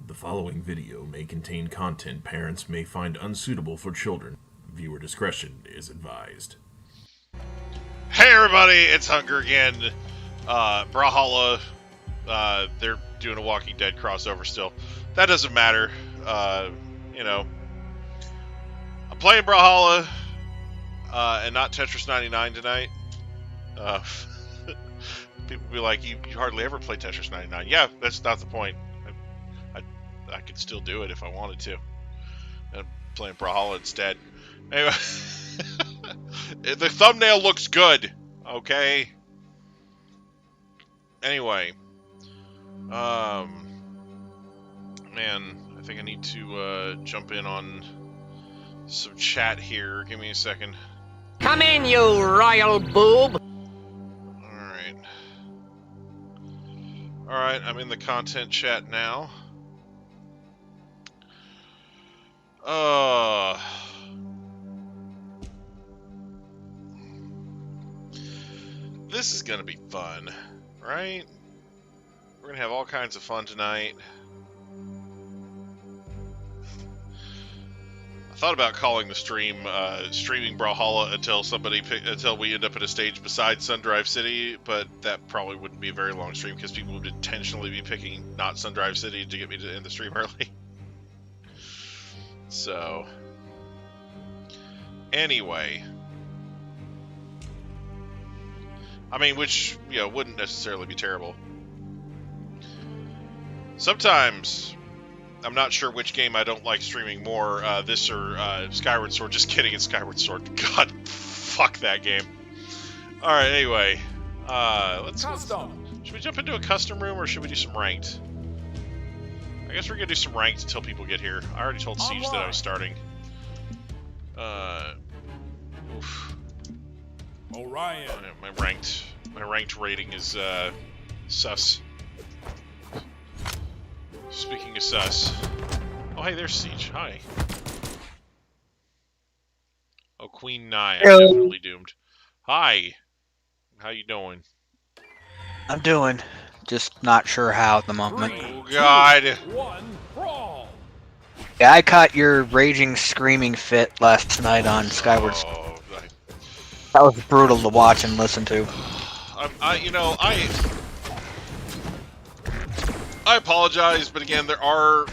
The following video may contain content parents may find unsuitable for children. Viewer discretion is advised. Hey everybody, it's Hunger again. Brawlhalla, they're doing a Walking Dead crossover still. That doesn't matter. You know, I'm playing Brawlhalla, and not Tetris 99 tonight. People be like, you hardly ever play Tetris 99. Yeah, that's not the point. I could still do it if I wanted to. I'm playing Brawlhalla instead. Anyway, the thumbnail looks good. Okay. Anyway, man, I think I need to jump in on some chat here. Give me a second. Come in, you royal boob. Alright, I'm in the content chat now. This is gonna be fun, right? We're gonna have all kinds of fun tonight. I thought about calling the stream streaming Brawlhalla until we end up at a stage beside Sundrive City, but that probably wouldn't be a very long stream because people would intentionally be picking not Sundrive City to get me to end the stream early. So, anyway, I mean, which, you know, wouldn't necessarily be terrible. Sometimes I'm not sure which game I don't like streaming more, this or Skyward Sword. Just kidding, it's Skyward Sword. God, fuck that game. Alright, anyway. Should we jump into a custom room, or should we do some ranked? I guess we're gonna do some ranked until people get here. I already told Siege that I was starting. Oof. Orion. My ranked rating is, sus. Speaking of sus. Oh, hey, there's Siege. Hi. Oh, Queen Nye. I'm definitely doomed. Hi. How you doing? I'm doing. Just not sure how at the moment. Oh, God. 2, 1, brawl. Yeah, I caught your raging, screaming fit last night on Skyward Sword. Oh, That was brutal to watch and listen to. I apologize, but again, there are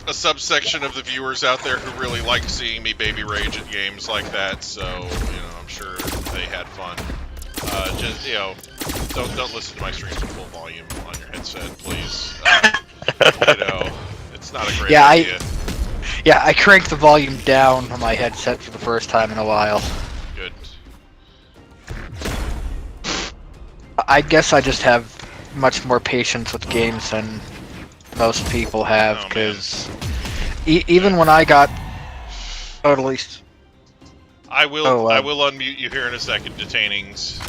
a subsection of the viewers out there who really like seeing me baby rage at games like that, so, you know, I'm sure they had fun. Just, you know, don't listen to my streams at full volume on your headset, please. You know, it's not a great idea. I cranked the volume down on my headset for the first time in a while. Good. I guess I just have much more patience with games than most people have, because even when I got totally... I will unmute you here in a second, detainings.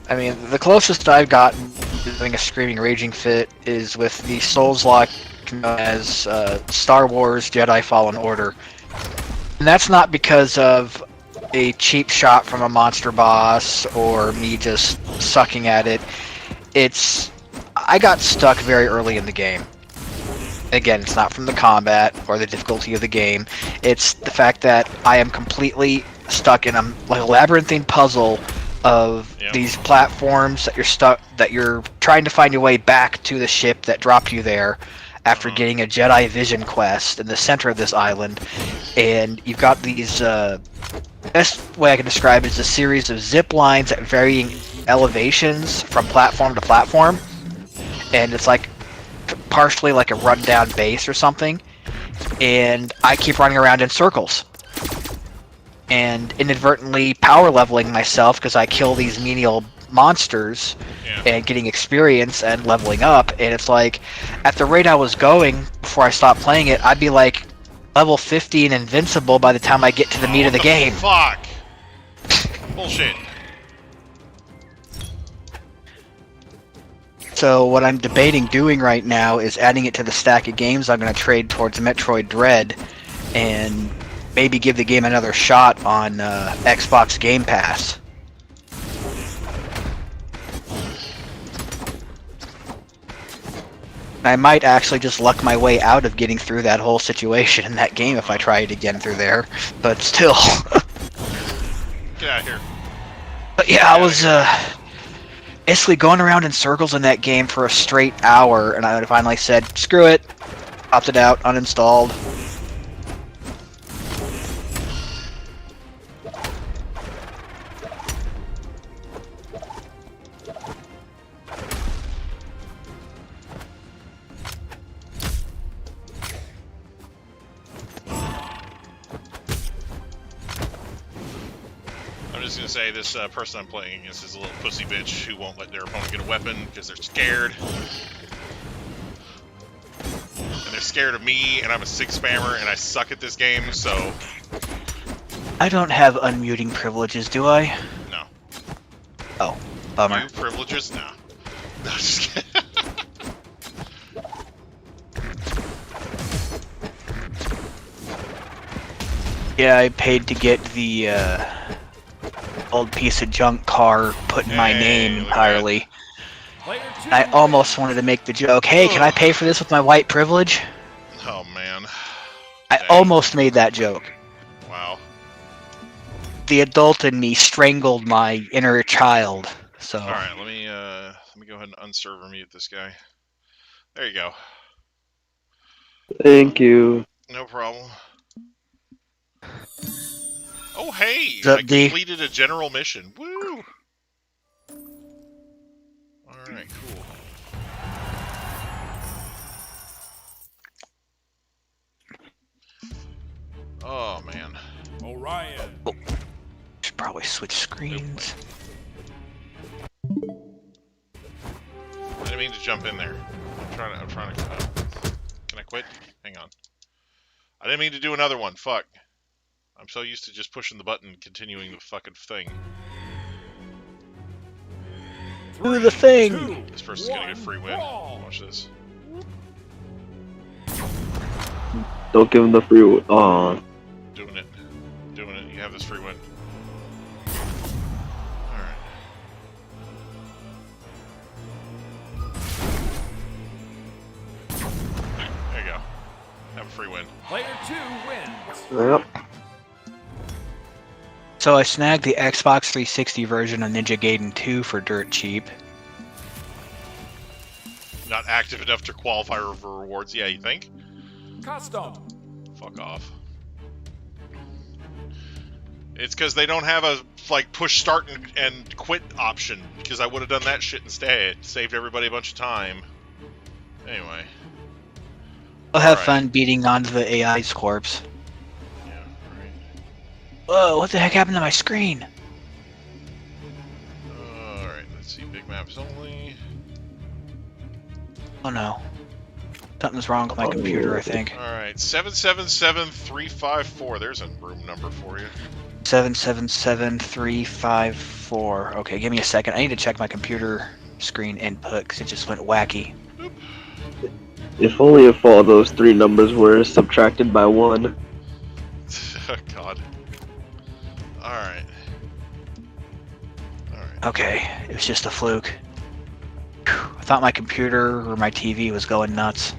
I mean, the closest I've gotten to doing a screaming raging fit is with the Souls-like known as Star Wars Jedi Fallen Order. And that's not because of a cheap shot from a monster boss or me just sucking at it. I got stuck very early in the game. Again, it's not from the combat or the difficulty of the game. It's the fact that I am completely stuck in a labyrinthine puzzle of these platforms that you're trying to find your way back to the ship that dropped you there after getting a Jedi Vision quest in the center of this island. And you've got these, best way I can describe it is a series of zip lines at varying elevations from platform to platform. And it's like partially like a rundown base or something. And I keep running around in circles. And inadvertently power leveling myself because I kill these menial monsters and getting experience and leveling up. And it's like, at the rate I was going before I stopped playing it, I'd be like level 50 and invincible by the time I get to the meat of the game. Fuck! Bullshit. So what I'm debating doing right now is adding it to the stack of games I'm going to trade towards Metroid Dread, and maybe give the game another shot on Xbox Game Pass. I might actually just luck my way out of getting through that whole situation in that game if I try it again through there, but still. Get out of here. But yeah, I was basically going around in circles in that game for a straight hour, and I finally said, screw it, opted out, uninstalled. I'm just gonna say this person I'm playing against is a little pussy bitch who won't let their opponent get a weapon because they're scared. And they're scared of me, and I'm a 6 spammer, and I suck at this game, so... I don't have unmuting privileges, do I? No. Oh, bummer. You privileges? No. No, just kidding. Yeah, I paid to get the old piece of junk car put in my name entirely. I almost wanted to make the joke, hey, can I pay for this with my white privilege? Oh, man. I almost made that joke. Wow. The adult in me strangled my inner child, so... Alright, let me go ahead and unserver mute this guy. There you go. Thank you. No problem. Oh, hey! The- I completed a general mission. Woo! Alright, cool. Oh, man. Orion. Should probably switch screens. I didn't mean to jump in there. I'm trying to can I quit? Hang on. I didn't mean to do another one. Fuck. I'm so used to just pushing the button and continuing the fucking thing. Do the thing! This person's gonna get a free win. Watch this. Don't give him the free. Aw. Doing it. Doing it. You have this free win. Alright. There you go. Have a free win. Player 2 wins. Yep. So I snagged the Xbox 360 version of Ninja Gaiden 2 for dirt cheap. Not active enough to qualify for rewards. Yeah, you think? Custom. Fuck off. It's because they don't have a like push start and quit option. Because I would have done that shit instead. Saved everybody a bunch of time. Anyway. I'll have Alright. fun beating onto the AI's corpse. Yeah. Right. Whoa, what the heck happened to my screen? Alright. Let's see. Big maps only. Oh no. Something's wrong with my computer, I think. Alright. 777354. There's a room number for you. 777354. Okay, give me a second. I need to check my computer screen input because it just went wacky. If only if all those 3 numbers were subtracted by 1. God. Alright. Alright. Okay, it was just a fluke. Whew, I thought my computer or my TV was going nuts.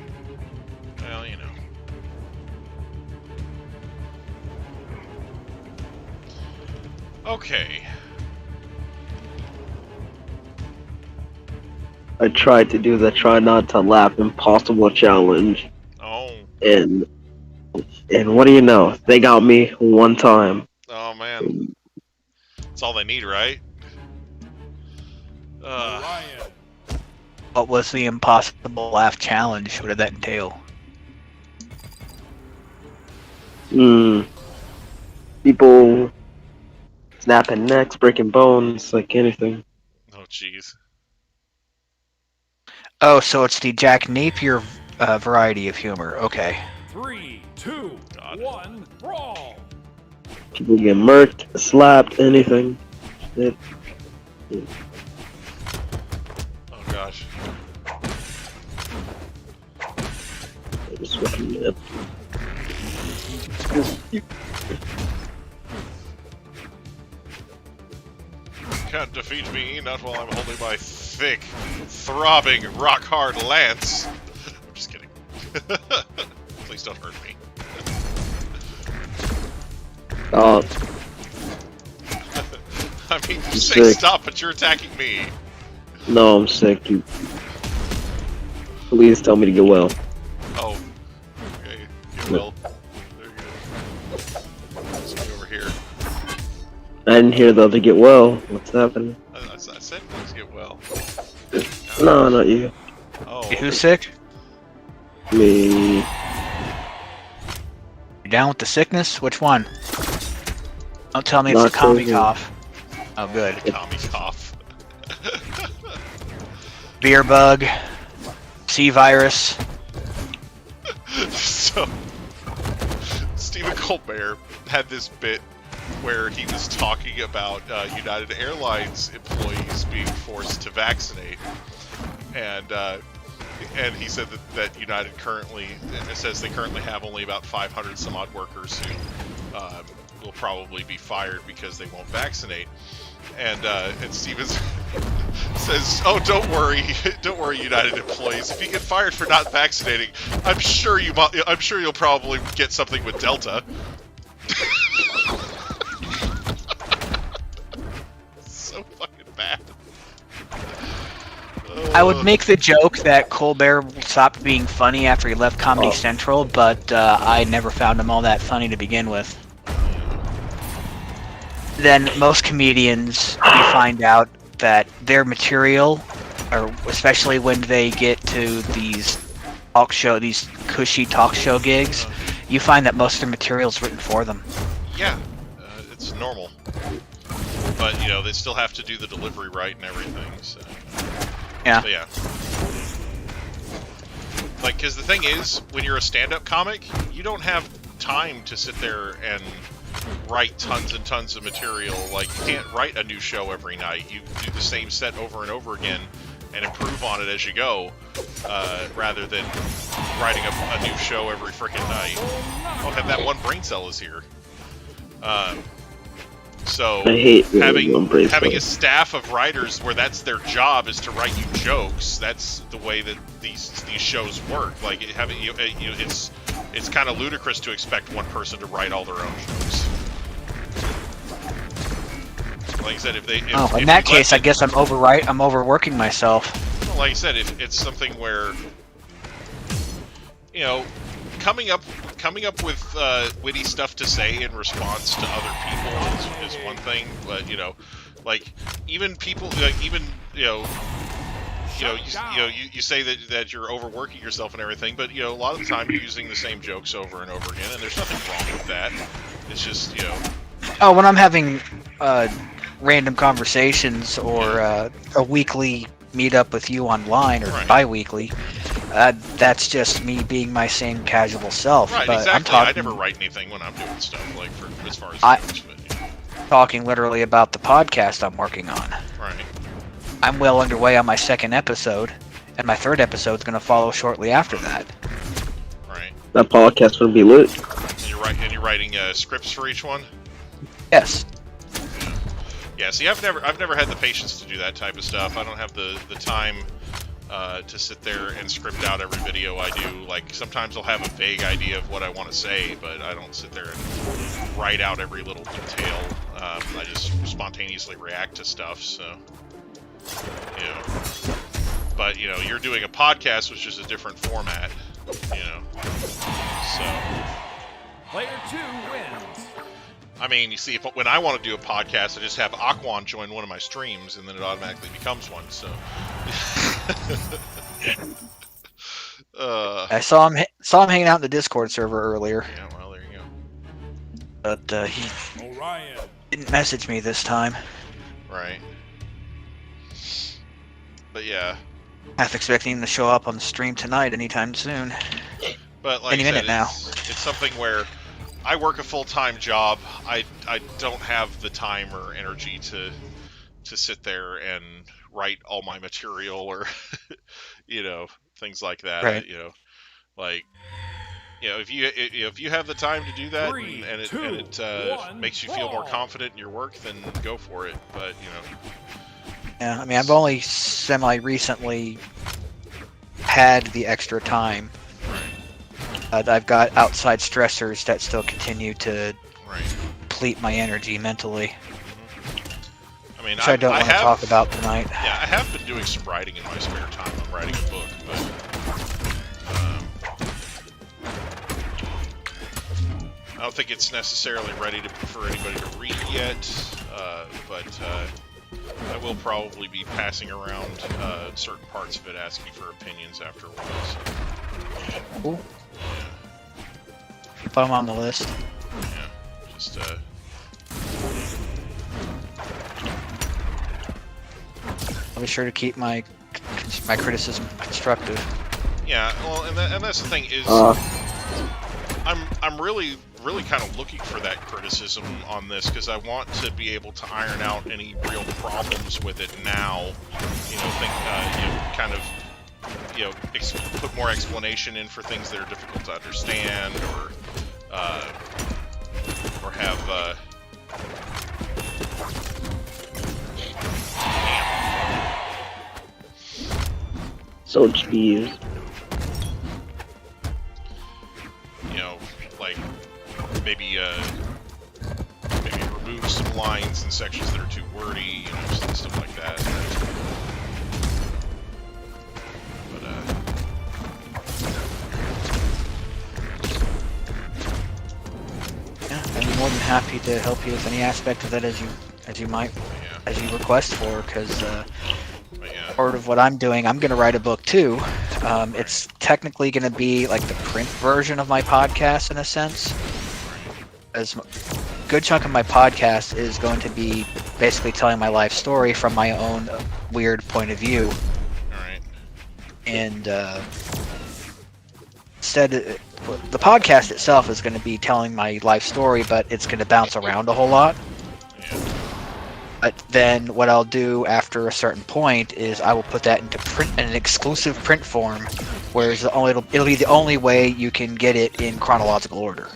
Well, you know. Okay. I tried to do the try not to laugh impossible challenge, Oh. and what do you know? They got me one time. Oh, man. That's all they need, right? Orion. What was the impossible laugh challenge? What did that entail? People snapping necks, breaking bones, like anything. Oh, jeez. Oh, so it's the Jack Napier variety of humor. Okay. 3, 2, 1, brawl. People get murked, slapped, anything. Oh, gosh. Just fucking it. Can't defeat me, not while I'm holding my thick, throbbing, rock-hard lance. I'm just kidding. Please don't hurt me. Oh, I mean, you I'm say sick. stop, but you're attacking me. no, I'm sick. You please tell me to get well. Oh. Okay, get well. There you go. Let's go over here. I didn't hear the other get well. What's happening? I said please get well. No, not you. Oh. Who's sick? Me. You down with the sickness? Which one? Don't tell me it's Not the commie COVID. cough. Oh, good. Commie cough. Beer bug. C virus. So, Stephen Colbert had this bit where he was talking about United Airlines employees being forced to vaccinate, and he said that United currently, it says they currently have only about 500 some odd workers who will probably be fired because they won't vaccinate. And Stevens says, "Oh, don't worry, United employees. If you get fired for not vaccinating, I'm sure you'll probably get something with Delta." So fucking bad. I would make the joke that Colbert stopped being funny after he left Comedy Central, but I never found him all that funny to begin with. Then most comedians, you find out that their material, or especially when they get to these cushy talk show gigs, you find that most of their material is written for them. Yeah, it's normal. But, you know, they still have to do the delivery right and everything, so... Yeah. So, yeah. Like, because the thing is, when you're a stand-up comic, you don't have time to sit there and write tons and tons of material. Like, you can't write a new show every night. You do the same set over and over again and improve on it as you go, rather than writing a new show every frickin' night. Oh, and that one brain cell is here. So I hate having a staff of writers where that's their job is to write you jokes. That's the way that these shows work. Like it's kind of ludicrous to expect one person to write all their own jokes. Like I said, in that case, I guess I'm overworking myself. Well, like I said, if it's something where, you know, coming up with witty stuff to say in response to other people is one thing, but you know, like even people, like even you say that you're overworking yourself and everything, but you know, a lot of the time you're using the same jokes over and over again, and there's nothing wrong with that. It's just, you know. Oh, when I'm having random conversations or a weekly meetup with you online or bi-weekly, that's just me being my same casual self. Right, but exactly. I never write anything when I'm doing stuff, like as far as jokes, but, yeah. Talking literally about the podcast I'm working on. Right. I'm well underway on my second episode, and my third episode is going to follow shortly after that. Right. That podcast would be lit. And you're writing scripts for each one? Yes. Yeah. See, I've never had the patience to do that type of stuff. I don't have the time to sit there and script out every video I do. Like, sometimes I'll have a vague idea of what I want to say, but I don't sit there and write out every little detail. I just spontaneously react to stuff, so, you know. But, you know, you're doing a podcast, which is a different format, you know. So. Player 2 wins. I mean, you see, when I want to do a podcast, I just have Aquan join one of my streams, and then it automatically becomes one, so... I saw him hanging out in the Discord server earlier. Yeah, well, there you go. But he Orion. didn't message me this time. Right. But yeah. Half expecting him to show up on the stream tonight anytime soon. But like Any I said, minute now. It's something where I work a full-time job. I don't have the time or energy to sit there and write all my material or you know, things like that. Right. You know, like if you have the time to do that, 3, and it 2, 1, makes you feel more fall. confident in your work, then go for it. But Yeah, I mean, I've only semi-recently had the extra time. I've got outside stressors that still continue to right. deplete my energy mentally, I mean, which I don't want to talk about tonight. Yeah, I have been doing some writing in my spare time. I'm writing a book, but I don't think it's necessarily ready for anybody to read yet. But I will probably be passing around certain parts of it, asking for opinions after a while. So, Cool. If I'm on the list. yeah, just I'll be sure to keep my criticism constructive. yeah. Well, and that's the thing is, I'm really kind of looking for that criticism on this because I want to be able to iron out any real problems with it now. Kind of put more explanation in for things that are difficult to understand, or have So cheese. like maybe remove some lines and sections that are too wordy, stuff like that. But Yeah, I'd be more than happy to help you with any aspect of that as you request for, because part of what I'm doing, I'm going to write a book too. It's technically going to be like the print version of my podcast in a sense. As a good chunk of my podcast is going to be basically telling my life story from my own weird point of view. Alright. And instead, the podcast itself is going to be telling my life story, but it's going to bounce around a whole lot. Yeah. But then what I'll do after a certain point is I will put that into print, in an exclusive print form, whereas it'll be the only way you can get it in chronological order.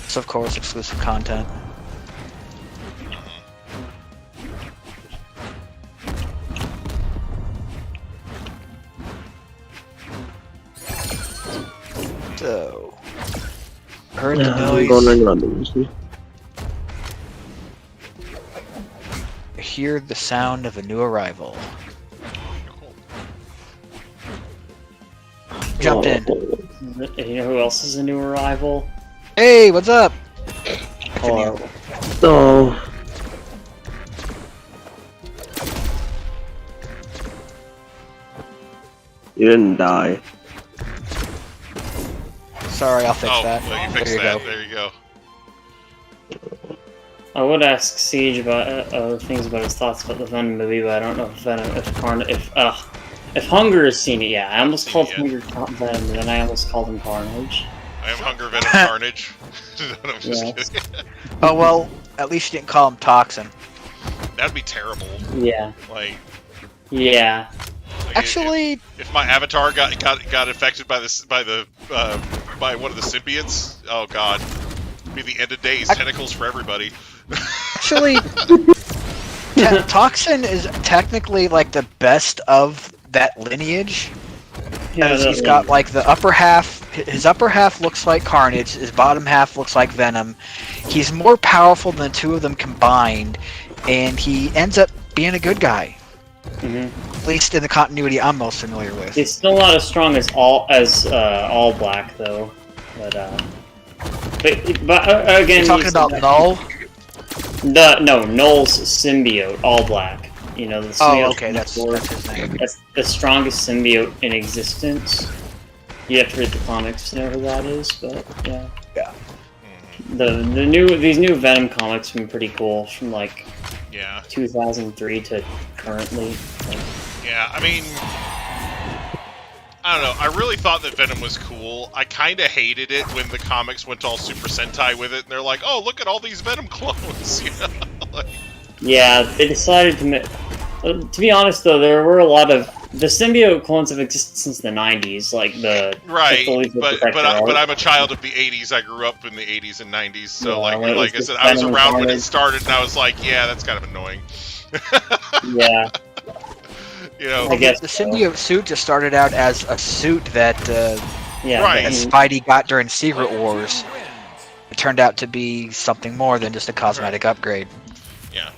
So of course, exclusive content. So, heard the noise. Hear the sound of a new arrival. Jumped in. You know who else is a new arrival? Hey, what's up? Hello. Oh. You didn't die. Sorry, I'll fix that. Well, you fixed There you that. go. There you go. I would ask Siege about things about his thoughts about the Venom movie, but I don't know if Hunger has seen it. Yeah, I almost called Hunger Venom, and then I almost called him Carnage. I am Hunger Venom Carnage. I'm just kidding. Oh well, at least you didn't call him Toxin. That'd be terrible. Yeah. Like, Yeah. Actually, if my avatar got affected by by one of the symbiotes, oh god, it'd be the end of days. Tentacles for everybody. Actually, Toxin is technically like the best of that lineage. Because he's got like the upper half. His upper half looks like Carnage. His bottom half looks like Venom. He's more powerful than the two of them combined, and he ends up being a good guy. Mm-hmm. At least in the continuity I'm most familiar with. He's still not as strong as all Black though, but again, You're talking about Null? Null's symbiote, All Black. You know the symbiote. Oh, okay, that's his name. That's the strongest symbiote in existence. You have to read the comics to know who that is, but yeah. Yeah. These new Venom comics have been pretty cool from like 2003 to currently. Yeah, I mean, I don't know. I really thought that Venom was cool. I kind of hated it when the comics went all Super Sentai with it, and they're like, "Oh, look at all these Venom clones." You know? Like, Yeah, they decided to make... To be honest, though, there were a lot of... The symbiote clones have existed since the 90s, like the... right, the but I'm a child of the 80s. I grew up in the 80s and 90s, so Yeah, like I said, I was around when it started, and I was like, yeah, that's kind of annoying. Yeah. You know, I guess the symbiote suit just started out as a suit that Yeah, Right. that Spidey got during Secret Wars. It turned out to be something more than just a cosmetic upgrade. yeah.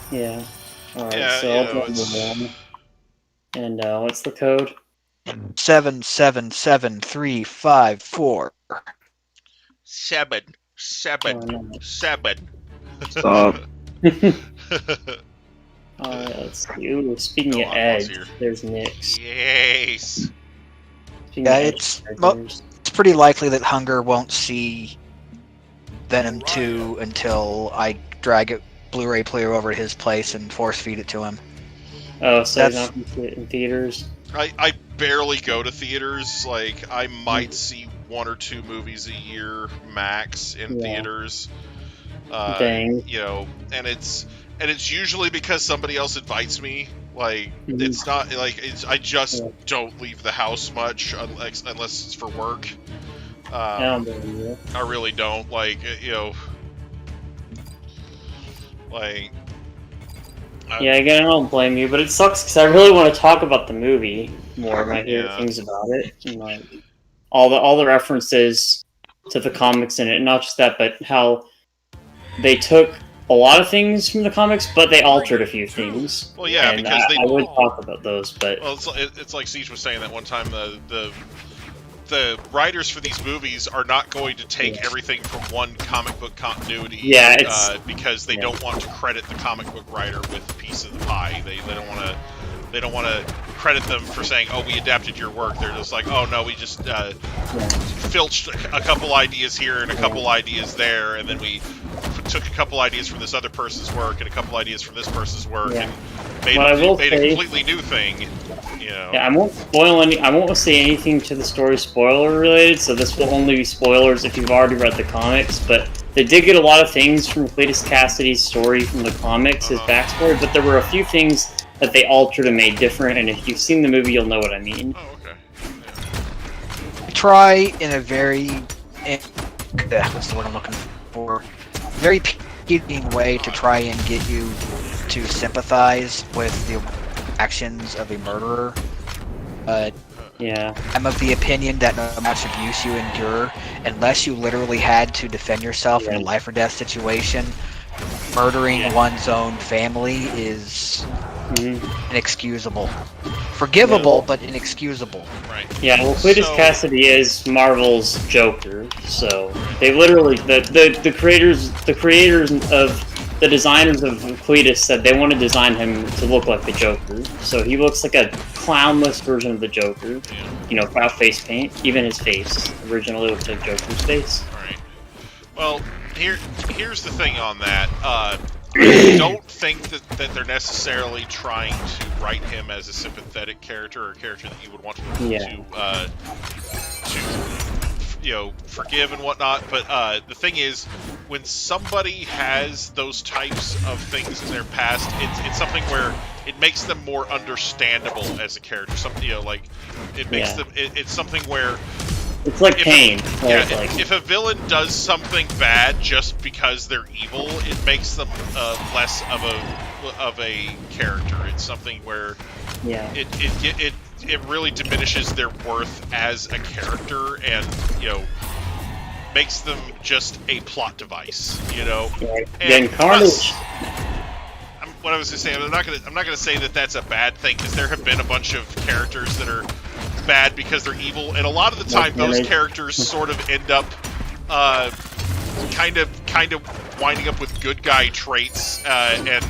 Yeah. Alright, Yeah, so you I'll know, go it's- one. And what's the code? 777354. Seven. Oh, no. Stop. Let's see. Ooh, speaking Go of on, Edge, Boss here. there's Nyx. Yes. Speaking Yeah, of Edge it's characters. It's pretty likely that Hunger won't see Venom 2 until I drag a Blu-ray player over to his place and force feed it to him. Oh, so he's that's- not going to see it in theaters? I barely go to theaters. Like, I might see 1 or 2 movies a year max in Yeah. theaters. Dang. You know, and it's usually because somebody else invites me. Like, Mhm. it's not like I just Yeah. don't leave the house much unless it's for work. I don't believe you. I really don't. Like, you know, like. Yeah, again, I don't blame you, but it sucks because I really want to talk about the movie more and I hear Yeah. things about it, and like all the references to the comics in it. And not just that, but how they took a lot of things from the comics, but they altered a few things. Well, yeah, and because I would talk about those, but Well, it's like Siege was saying that one time. The writers for these movies are not going to take Yeah. everything from one comic book continuity. Yeah, it's- because they yeah. don't want to credit the comic book writer with a piece of the pie. They don't want to. They don't want to credit them for saying, "Oh, we adapted your work." They're just like, "Oh no, we just filched a couple ideas here and a couple ideas there, and then we took a couple ideas from this other person's work and a couple ideas from this person's work Yeah. and made, Well, I will made a say- completely new thing." You know. yeah, I won't spoil any. I won't say anything to the story spoiler related, so this will only be spoilers if you've already read the comics. But they did get a lot of things from Cletus Cassidy's story from the comics, his backstory. But there were a few things that they altered and made different. And if you've seen the movie, you'll know what I mean. Oh, okay. Try in a very what's the word I'm looking for? Very peaking way to try and get you to sympathize with the actions of a murderer. But Yeah, I'm of the opinion that no matter how much abuse you endure, unless you literally had to defend yourself in a Yeah. life or death situation, murdering one's own family is Mhm. inexcusable. Forgivable, but inexcusable. Right. Yeah. Well, Cletus So- Cassidy is Marvel's Joker, so they literally the creators of the designers of Cletus said they want to design him to look like the Joker. So he looks like a clownless version of the Joker. You know, without face paint. Even his face originally looked like Joker's face. All right. Well, here's the thing on that. I don't think that they're necessarily trying to write him as a sympathetic character or a character that you would want Yeah. to forgive and whatnot. But the thing is, when somebody has those types of things in their past, it's something where it makes them more understandable as a character. Something like it makes them. It's something where. It's like If Pain. Yeah, like, if a villain does something bad just because they're evil, it makes them less of a character. It's something where yeah. it really diminishes their worth as a character, and makes them just a plot device. Then Carnage. What I was going to say, I'm not gonna say that that's a bad thing, because there have been a bunch of characters that are bad because they're evil, and a lot of the time those characters sort of end up kind of winding up with good guy traits and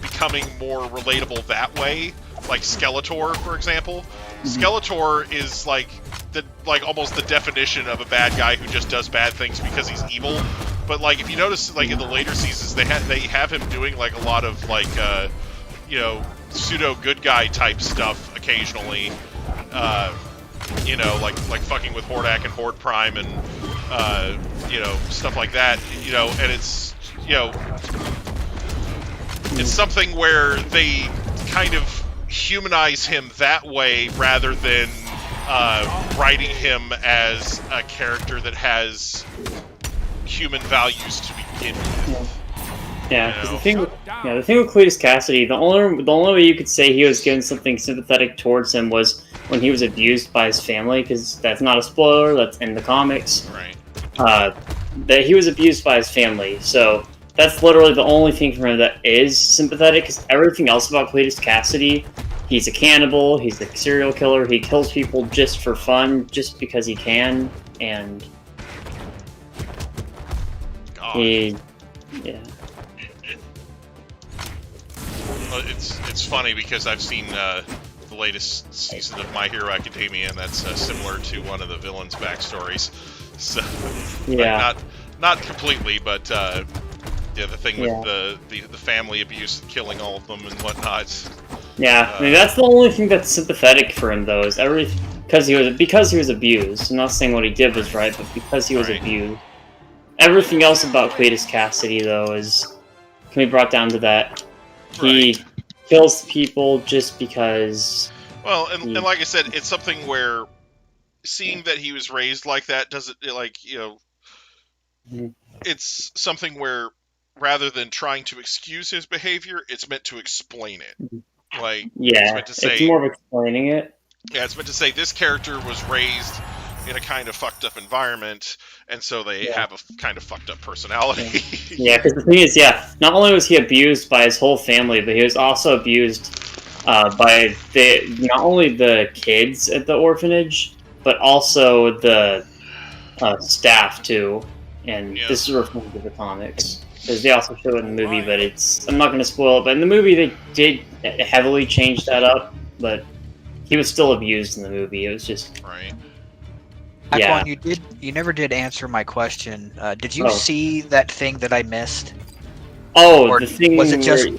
becoming more relatable that way. Like Skeletor, for example. Skeletor is almost the definition of a bad guy who just does bad things because he's evil. But if you notice, in the later seasons, they have him doing a lot of you know, pseudo good guy type stuff occasionally. You know, like fucking with Hordak and Horde Prime and you know, stuff like that. You know, and it's, you know, it's something where they kind of humanize him that way rather than writing him as a character that has human values to begin with. Yeah, because the thing with Cletus Cassidy, the only way you could say he was given something sympathetic towards him was when he was abused by his family, because that's not a spoiler, that's in the comics. Right. That he was abused by his family, so that's literally the only thing from him that is sympathetic, because everything else about Cletus Cassidy, he's a cannibal, he's a serial killer, he kills people just for fun, just because he can, and yeah. Well, it's funny because I've seen the latest season of My Hero Academia, and that's similar to one of the villains' backstories. So, yeah, not completely, but yeah, the thing with the family abuse and killing all of them and whatnot. Yeah, I mean that's the only thing that's sympathetic for him, though, is because he was abused. I'm not saying what he did was right, but because he was abused. Everything else about Cletus Cassidy, though, can be brought down to that. He kills people just because... Well, and like I said, it's something where seeing that he was raised like that doesn't, like, you know... It's something where, rather than trying to excuse his behavior, it's meant to explain it. Like, yeah, it's more of explaining it. Yeah, it's meant to say this character was raised in a kind of fucked up environment, and so they have a kind of fucked up personality. Yeah, because the thing is, not only was he abused by his whole family, but he was also abused by not only the kids at the orphanage, but also the staff too. And this is referring to the comics, because they also show it in the movie, but I'm not going to spoil it. But in the movie, they did heavily change that up, but he was still abused in the movie. It was just right. Yeah. You never did answer my question. Did you see that thing that I missed? Oh, or the thing was it just?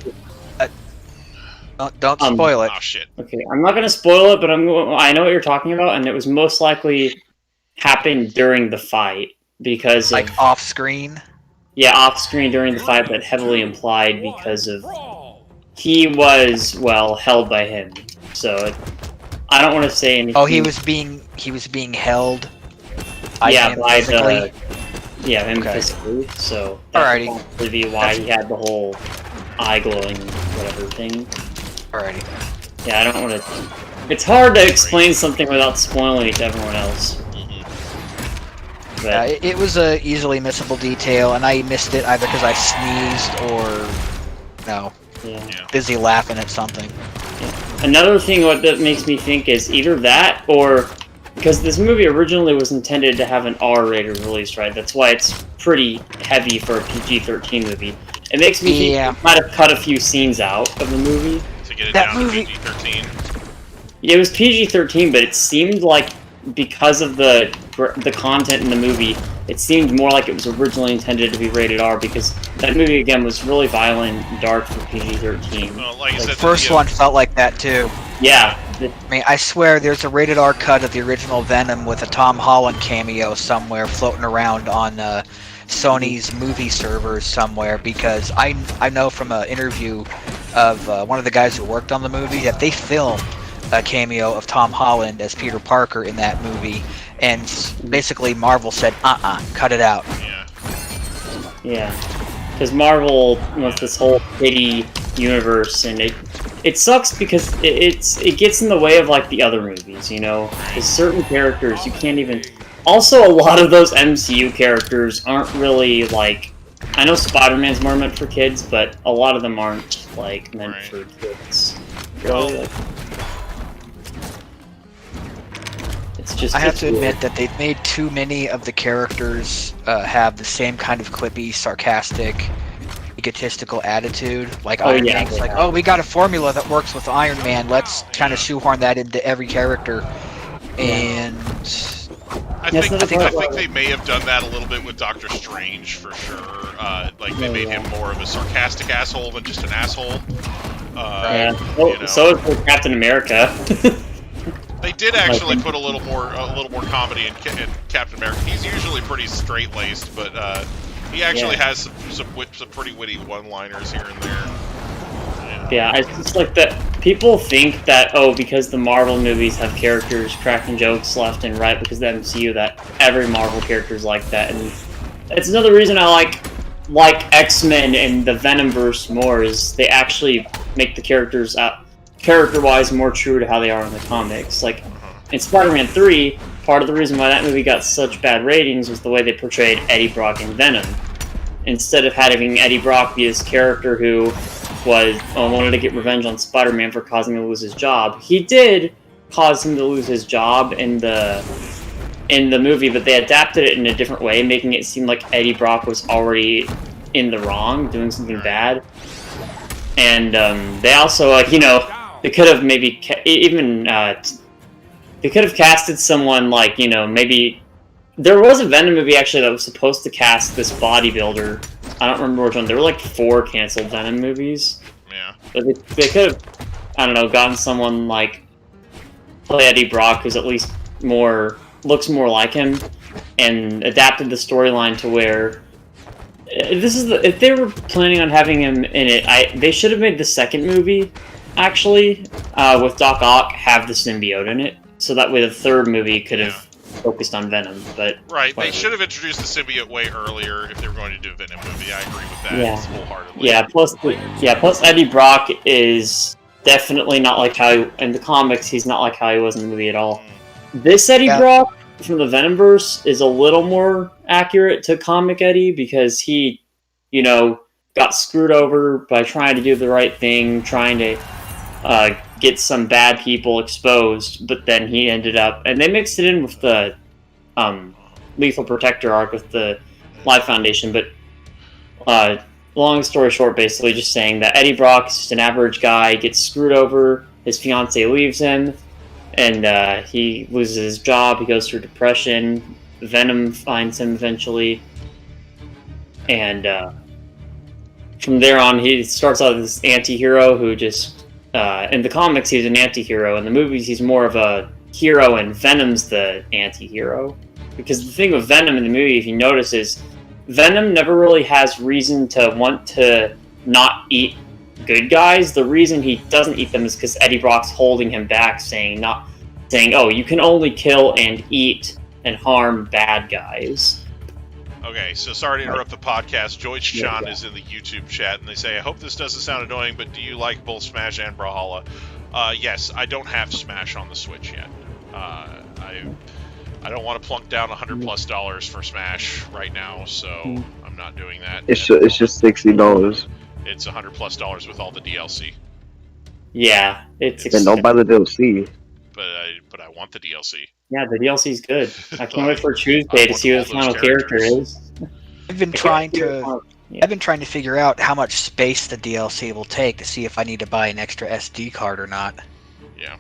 Don't spoil it. Oh shit. Okay, I'm not gonna spoil it, but I know what you're talking about, and it was most likely happened during the fight because like off screen. Yeah, off screen during the fight, but heavily implied because of he was held by him. So I don't want to say anything. Oh, he was being held. By him physically? Him physically. So alrighty, would be why he had the whole eye glowing whatever thing. Alrighty. Yeah, I don't want to. It's hard to explain something without spoiling it to everyone else. But it was a easily missable detail, and I missed it either because I sneezed or busy laughing at something. Yeah. Another thing that makes me think is either that or because this movie originally was intended to have an R-rated release, right? That's why it's pretty heavy for a PG-13 movie. It makes me think they might have cut a few scenes out of the movie. To get it down to PG-13? Yeah, it was PG-13, but it seemed like because of the content in the movie, it seemed more like it was originally intended to be rated R, because that movie, again, was really violent and dark for PG-13. Well, like I said, the first one felt like that, too. Yeah. I mean, I swear there's a rated R cut of the original Venom with a Tom Holland cameo somewhere floating around on Sony's movie servers somewhere, because I know from an interview of one of the guys who worked on the movie that they filmed a cameo of Tom Holland as Peter Parker in that movie, and basically Marvel said, cut it out. Yeah. Because Marvel wants this whole pity universe, and it sucks because it gets in the way of like the other movies, you know? Because certain characters you can't even... Also, a lot of those MCU characters aren't really like... I know Spider-Man's more meant for kids, but a lot of them aren't like meant for kids. Really, I have to admit that they've made too many of the characters have the same kind of clippy, sarcastic, egotistical attitude. Like Iron Man's like, oh, we got a formula that works with Iron Man. Let's kind of shoehorn that into every character. And I think they may have done that a little bit with Doctor Strange for sure. Like they made him more of a sarcastic asshole than just an asshole. So is Captain America. They did actually put a little more comedy in Captain America. He's usually pretty straight laced, but he actually has some pretty witty one-liners here and there. Yeah, it's just like that. People think that because the Marvel movies have characters cracking jokes left and right because of the MCU, that every Marvel character is like that, and it's another reason I like X-Men and the Venomverse more. Is they actually make the characters character-wise more true to how they are in the comics. Like in Spider-Man 3, part of the reason why that movie got such bad ratings was the way they portrayed Eddie Brock and Venom. Instead of having Eddie Brock be this character who wanted to get revenge on Spider-Man for causing him to lose his job. He did cause him to lose his job in the movie, but they adapted it in a different way, making it seem like Eddie Brock was already in the wrong, doing something bad. And they also, they could have maybe they could have casted someone maybe. There was a Venom movie actually that was supposed to cast this bodybuilder. I don't remember which one. There were 4 canceled Venom movies. Yeah. But they could have, gotten someone play Eddie Brock, who's at least looks more like him, and adapted the storyline to where if they were planning on having him in it, they should have made the second movie actually with Doc Ock have the symbiote in it, so that way the third movie could have focused on Venom. But right, they should have introduced the symbiote way earlier if they were going to do a Venom movie. I agree with that wholeheartedly. Plus Eddie Brock is definitely not like how in the comics. He's not like how he was in the movie at all. This Eddie Brock from the Venomverse is a little more accurate to comic Eddie because he, got screwed over by trying to do the right thing, trying to get some bad people exposed, but then he ended up, and they mixed it in with the Lethal Protector arc with the Life Foundation, but long story short, basically just saying that Eddie Brock is just an average guy, gets screwed over, his fiance leaves him, and he loses his job, he goes through depression, Venom finds him eventually, and from there on he starts out as this anti-hero who just, in the comics he's an anti-hero, in the movies he's more of a hero and Venom's the anti-hero. Because the thing with Venom in the movie, if you notice, is Venom never really has reason to want to not eat good guys. The reason he doesn't eat them is because Eddie Brock's holding him back, saying, oh, you can only kill and eat and harm bad guys. Okay, so sorry to interrupt the podcast. Joyce Chan is in the YouTube chat, and they say, I hope this doesn't sound annoying, but do you like both Smash and Brawlhalla? Yes, I don't have Smash on the Switch yet. I don't want to plunk down $100+ for Smash right now, so I'm not doing that. It's just $60. It's $100+ with all the DLC. Yeah, it's and don't buy the DLC. But I want the DLC. Yeah, the DLC's good. I can't wait for Tuesday to see what the final character is. I've been trying to figure out how much space the DLC will take to see if I need to buy an extra SD card or not. Yeah.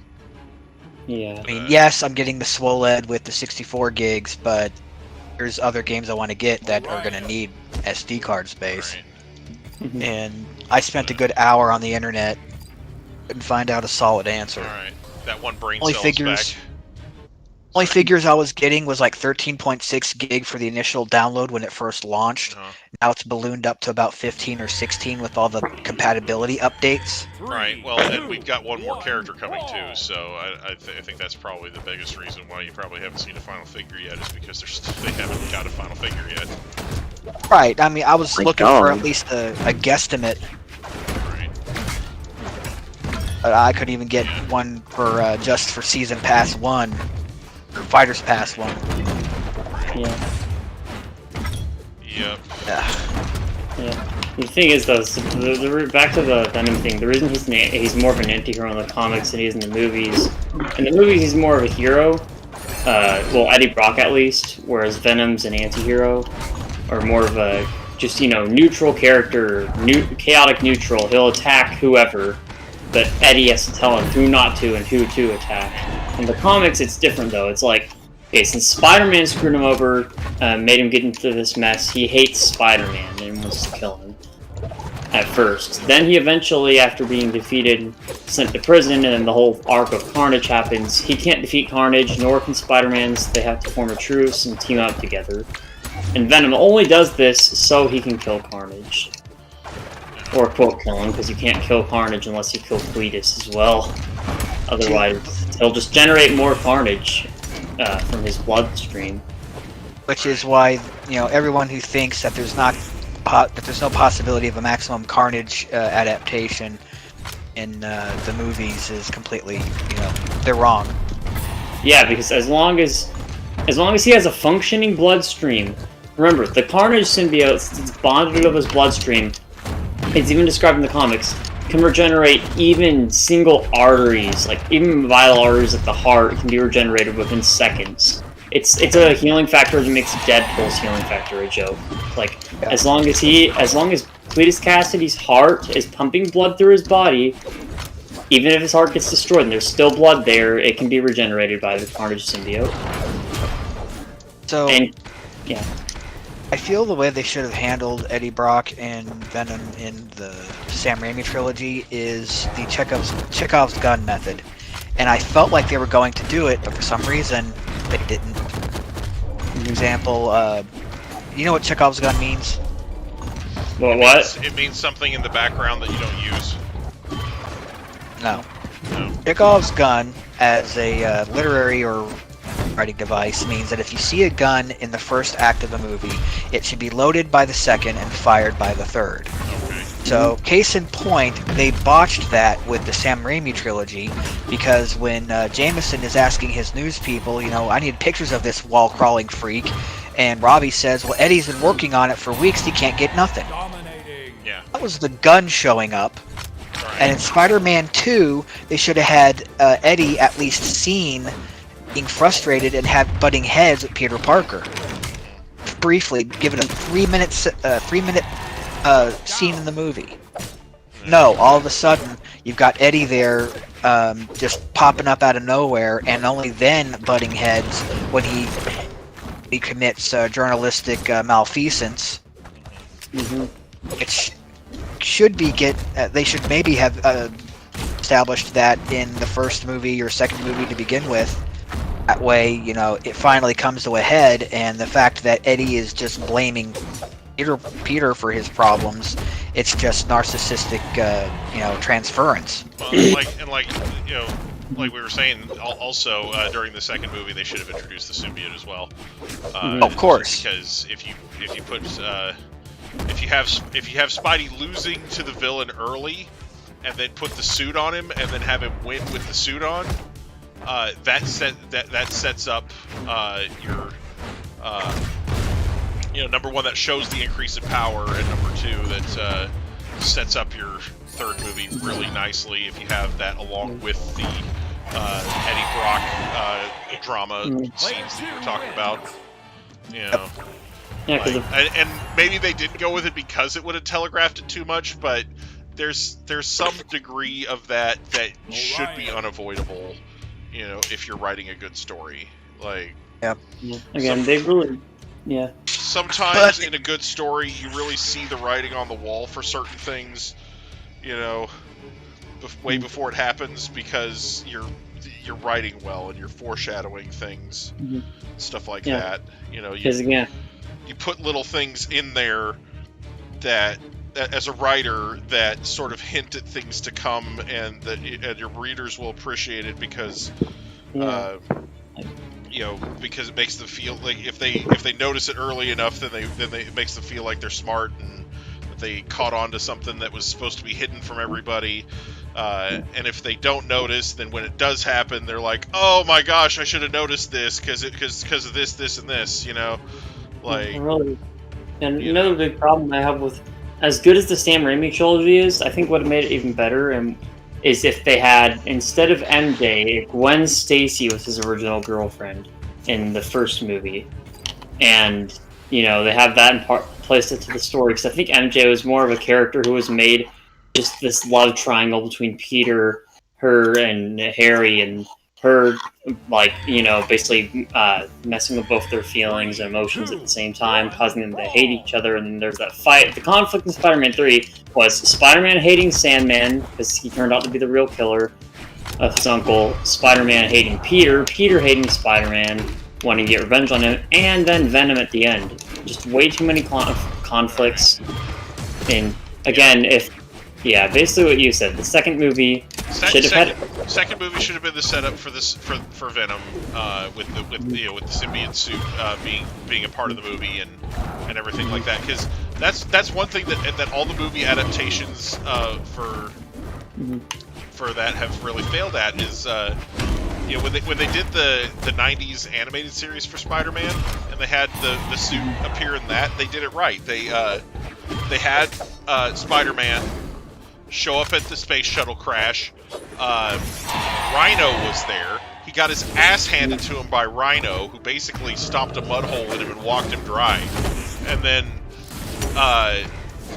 Yeah. I mean, yes, I'm getting the SWOLED with the 64 gigs, but there's other games I want to get that are going to need SD card space. Right. And I spent a good hour on the internet and find out a solid answer. Alright. That one brain Only cell's figures. back. Only figures I was getting was like 13.6 gig for the initial download when it first launched. Now it's ballooned up to about 15 or 16 with all the compatibility updates. Right, well, and we've got one more character coming too, so I think that's probably the biggest reason why you probably haven't seen a final figure yet, is because they haven't got a final figure yet. Right, I mean, I was looking for at least a guesstimate. Right. I could even get one for just for Season Pass 1. Or Fighters Pass 1. Yeah. Yep. Yeah. The thing is, though, back to the Venom thing, the reason he's more of an anti-hero in the comics than he is in the movies. In the movies, he's more of a hero. Well, Eddie Brock at least, whereas Venom's an anti-hero. Or more of a, just, neutral character, chaotic neutral. He'll attack whoever, but Eddie has to tell him who not to and who to attack. In the comics, it's different, though. It's like, okay, since Spider-Man screwed him over, made him get into this mess, he hates Spider-Man and wants to kill him. at first. Then he eventually, after being defeated, sent to prison, and then the whole arc of Carnage happens. He can't defeat Carnage, nor can Spider-Man, so they have to form a truce and team up together. And Venom only does this so he can kill Carnage. Or quote kill him, because you can't kill Carnage unless you kill Cletus as well. Otherwise, he'll just generate more Carnage from his bloodstream. Which is why, everyone who thinks that there's no possibility of a Maximum Carnage adaptation in the movies is completely, they're wrong. Yeah, because as long as he has a functioning bloodstream, remember, the Carnage symbiote, it's bonded to his bloodstream, it's even described in the comics, can regenerate even single arteries, like even vital arteries at the heart can be regenerated within seconds. It's a healing factor that makes Deadpool's healing factor a joke. Like, as long as Cletus Cassidy's heart is pumping blood through his body, even if his heart gets destroyed and there's still blood there, it can be regenerated by the Carnage symbiote. So, yeah. I feel the way they should have handled Eddie Brock and Venom in the Sam Raimi trilogy is the Chekhov's gun method. And I felt like they were going to do it, but for some reason, they didn't. For example, you know what Chekhov's gun means? What? It means something in the background that you don't use. No. No. Chekhov's gun, as a literary or writing device, means that if you see a gun in the first act of a movie, it should be loaded by the second and fired by the third. Okay. So, case in point, they botched that with the Sam Raimi trilogy, because when Jameson is asking his news people, I need pictures of this wall-crawling freak, and Robbie says, well, Eddie's been working on it for weeks, he can't get nothing. Dominating. Yeah. That was the gun showing up. Right. And in Spider-Man 2, they should have had Eddie at least seen being frustrated and have butting heads with Peter Parker. Briefly, give it a 3-minute scene in the movie. No, all of a sudden, you've got Eddie there just popping up out of nowhere, and only then butting heads when he commits journalistic malfeasance. Mm-hmm. It should be they should maybe have established that in the first movie or second movie to begin with. That way, it finally comes to a head, and the fact that Eddie is just blaming Peter for his problems, it's just narcissistic, transference. Well, like we were saying, also during the second movie, they should have introduced the symbiote as well. Of course, because if you have Spidey losing to the villain early, and then put the suit on him, and then have him win with the suit on, that sets up your number one, that shows the increase in power, and number two, that sets up your third movie really nicely if you have that along with the Eddie Brock drama scenes that you were talking about. Yeah, and maybe they didn't go with it because it would have telegraphed it too much, but there's some degree of that should be unavoidable. If you're writing a good story, Again, they really, sometimes in a good story, you really see the writing on the wall for certain things, way before it happens, because you're writing well and you're foreshadowing things, stuff like that. You put little things in there that as a writer that sort of hint at things to come, and your readers will appreciate it because because it makes them feel like if they notice it early enough, then it makes them feel like they're smart and that they caught on to something that was supposed to be hidden from everybody. And if they don't notice, then when it does happen, they're like, "Oh my gosh, I should have noticed this because of this, and this." Really. And another big problem I have with, as good as the Sam Raimi trilogy is, I think what made it even better is if they had, instead of MJ, Gwen Stacy was his original girlfriend in the first movie. And, they have that in placed it to the story, because I think MJ was more of a character who was made just this love triangle between Peter, her, and Harry, and her, like, basically messing with both their feelings and emotions at the same time, causing them to hate each other. And then there's that fight. The conflict in Spider-Man 3 was Spider-Man hating Sandman because he turned out to be the real killer of his uncle, Spider-Man hating Peter, Peter hating Spider-Man, wanting to get revenge on him, and then Venom at the end. Just way too many conflicts. And again, basically what you said, the second movie should have had. Second movie should have been the setup for this for Venom, with the symbiote suit being a part of the movie and everything like that. Because that's one thing that all the movie adaptations for that have really failed at is when they did the 90s animated series for Spider-Man and they had the suit appear in that, they did it right. They had Spider-Man show up at the space shuttle crash. Rhino was there. He got his ass handed to him by Rhino, who basically stomped a mud hole in him and walked him dry. And then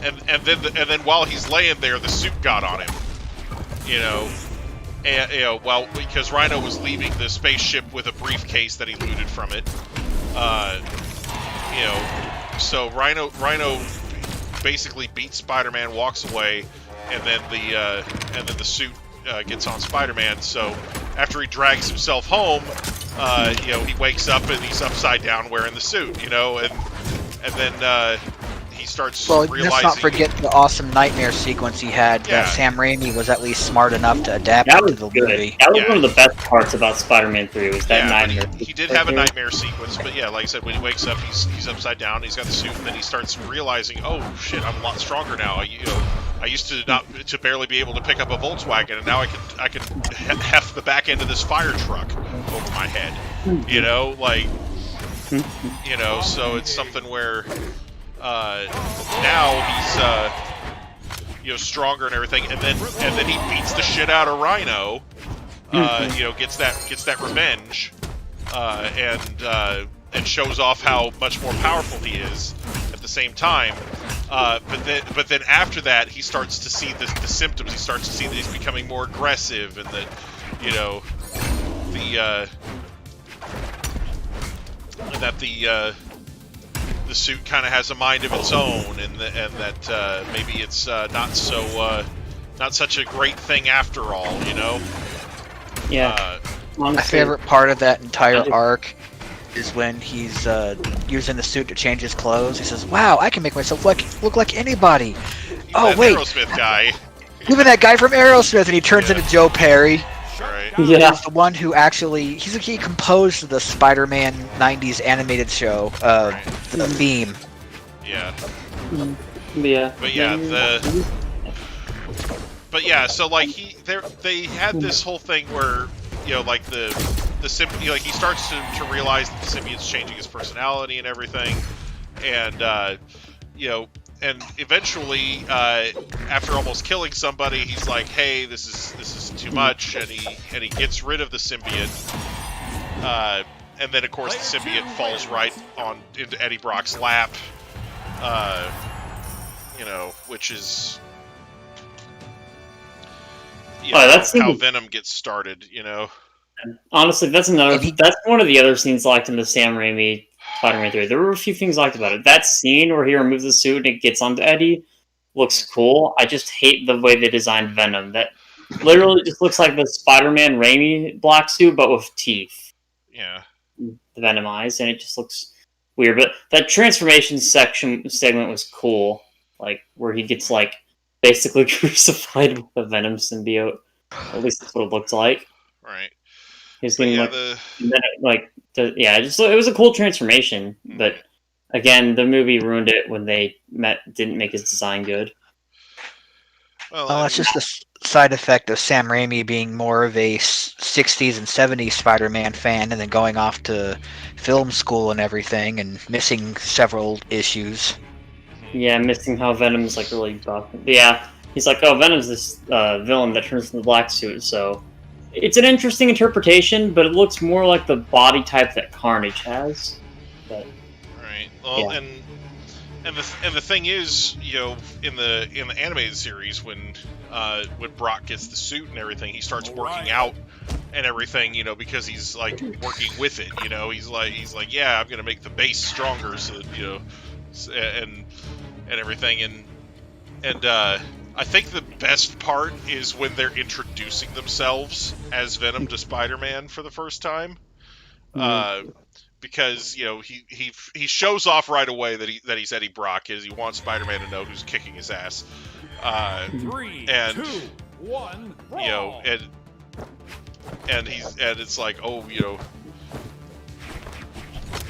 and then while he's laying there, the suit got on him. Because Rhino was leaving the spaceship with a briefcase that he looted from it. So Rhino basically beats Spider-Man, walks away, and then the suit gets on Spider-Man. So after he drags himself home, he wakes up and he's upside down wearing the suit. And then he starts realizing. Let's not forget the awesome nightmare sequence he had. Yeah. That Sam Raimi was at least smart enough to adapt That to was the good. movie. That was one of the best parts about Spider-Man 3 was that nightmare. He did have a nightmare sequence, but yeah, like I said, when he wakes up, he's upside down. He's got the suit, and then he starts realizing, oh shit, I'm a lot stronger now. I used to barely be able to pick up a Volkswagen, and now I can heft the back end of this fire truck over my head. So it's something where now he's stronger and everything, and then he beats the shit out of Rhino. Gets that revenge, and shows off how much more powerful he is at the same time. But then after that, he starts to see the symptoms. He starts to see that he's becoming more aggressive, and that the suit kind of has a mind of its own, and that maybe it's not such a great thing after all. Yeah. My favorite part of that entire arc is when he's using the suit to change his clothes. He says, "Wow, I can make myself look like anybody." Oh wait, Aerosmith guy. Even that guy from Aerosmith, and he turns into Joe Perry. Right. Yeah. He's the one who actually he composed the Spider-Man '90s animated show, the theme. Yeah. Yeah. But yeah, so like they had this whole thing where like the symbiote, like he starts to realize that the symbiote's changing his personality and everything, and and eventually after almost killing somebody, he's like, hey, this is too much, and he gets rid of the symbiote, and then of course the symbiote falls right into Eddie Brock's lap, which is that's how Venom gets started, Honestly, that's one of the other scenes I liked in the Sam Raimi Spider-Man 3. There were a few things I liked about it. That scene where he removes the suit and it gets onto Eddie looks cool. I just hate the way they designed Venom. That literally just looks like the Spider-Man Raimi black suit, but with teeth. Yeah. The Venom eyes, and it just looks weird. But that transformation segment was cool. Like, where he gets, like, basically crucified with the Venom symbiote. At least that's what it looked like. Right. He's getting it was a cool transformation, but again, the movie ruined it when they didn't make his design good. Well, it's just a side effect of Sam Raimi being more of a 60s and 70s Spider-Man fan, and then going off to film school and everything, and missing several issues. Yeah, missing how Venom's like really buff. Yeah, he's like, oh, Venom's this villain that turns into the black suit, so. It's an interesting interpretation, but it looks more like the body type that Carnage has. But, right. Well, yeah. and the thing is, in the animated series, when when Brock gets the suit and everything, he starts working out and everything, you know, because he's like working with it, you know. He's like, yeah, I'm gonna make the base stronger, so you know, and everything, and I think the best part is when they're introducing themselves as Venom to Spider-Man for the first time, because you know he shows off right away that he's Eddie Brock, as he wants Spider-Man to know who's kicking his ass. 3, and 2, 1, you know, and it's like, oh, you know,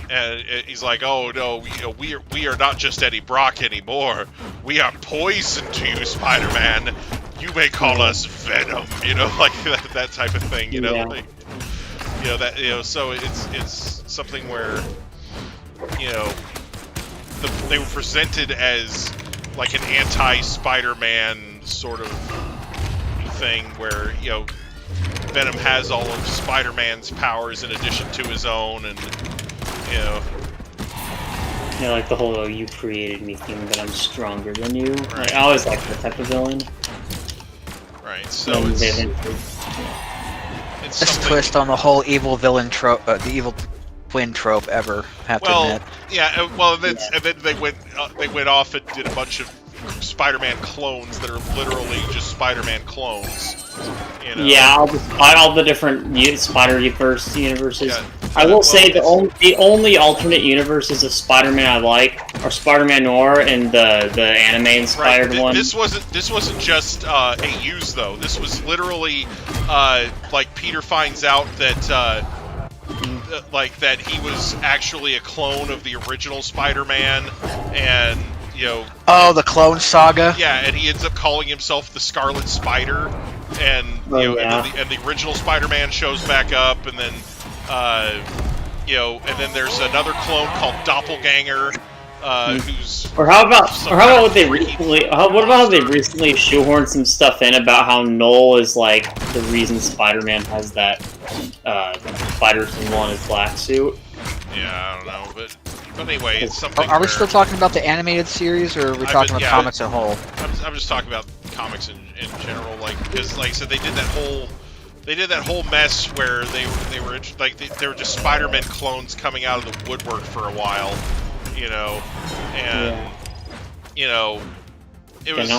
and he's like, oh no, we are not just Eddie Brock anymore. We are poison to you, Spider-Man. You may call us Venom, you know, like that type of thing, you know, like, you know that, you know, so it's something where, you know, they were presented as like an anti-Spider-Man sort of thing, where, you know, Venom has all of Spider-Man's powers in addition to his own, and you know. Yeah, like the whole "you created me" thing, but I'm stronger than you. Right. Like, I always like that type of villain. Right. So And it's Best twist on the whole evil villain trope, the evil twin trope ever. Have to admit. Yeah. Well, and then they went off and did a bunch of Spider-Man clones that are literally just Spider-Man clones. You know? Yeah, all the different Spider-Verse universes. Yeah. I will say the only alternate universes of Spider-Man I like are Spider-Man Noir and the anime-inspired one. This wasn't just AUs though. This was literally like Peter finds out that like that he was actually a clone of the original Spider-Man, and you know. Oh, the Clone Saga. Yeah, and he ends up calling himself the Scarlet Spider, and and the original Spider-Man shows back up, and then you know, and then there's another clone called Doppelganger, who's. Or how about what they recently? What about how they recently shoehorned some stuff in about how Null is like the reason Spider-Man has that spider symbol on his black suit? Yeah, I don't know, but anyway, it's something. Are we still talking about the animated series, or are we talking about comics as a whole? I'm just talking about comics in general, like, because like I said, they did that whole mess where they were just Spider-Man clones coming out of the woodwork for a while, you know, and you know, it was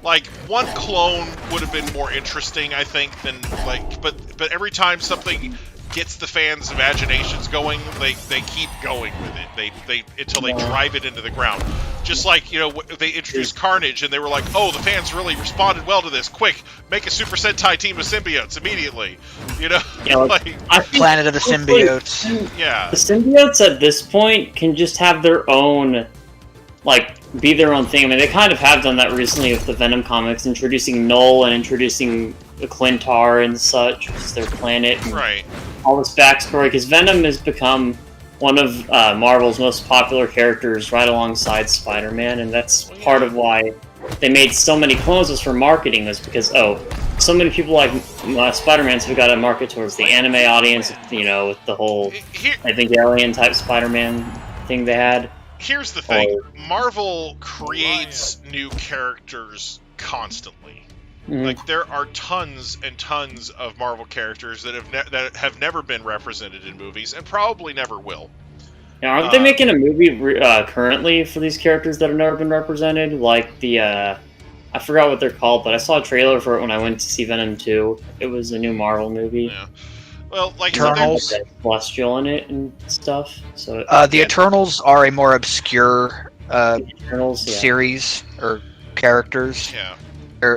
like one clone would have been more interesting, I think, than like, but every time something gets the fans' imaginations going, they keep going with it. They until they drive it into the ground. Just like, you know, they introduced Carnage, and they were like, "Oh, the fans really responded well to this. Quick, make a Super Sentai team of symbiotes immediately." You know, yeah, like Planet of the Symbiotes. Yeah, the symbiotes at this point can just have their own, like, be their own thing. I mean, they kind of have done that recently with the Venom comics, introducing Null and introducing the Clintar and such, which is their planet. And right. All this backstory, because Venom has become one of Marvel's most popular characters right alongside Spider-Man, and that's part of why they made so many clones, was for marketing, was because, so many people like Spider-Man, so we got to market towards the anime audience, you know, with the whole, I think, alien-type Spider-Man thing they had. Here's the thing. Marvel creates new characters constantly. Like, there are tons and tons of Marvel characters that have never been represented in movies, and probably never will. Now, aren't they making a movie currently for these characters that have never been represented? Like the, I forgot what they're called, but I saw a trailer for it when I went to see Venom 2. It was a new Marvel movie. Yeah. Well, like Eternals, Celestial in it and stuff. So the Eternals are a more obscure series or characters. Yeah.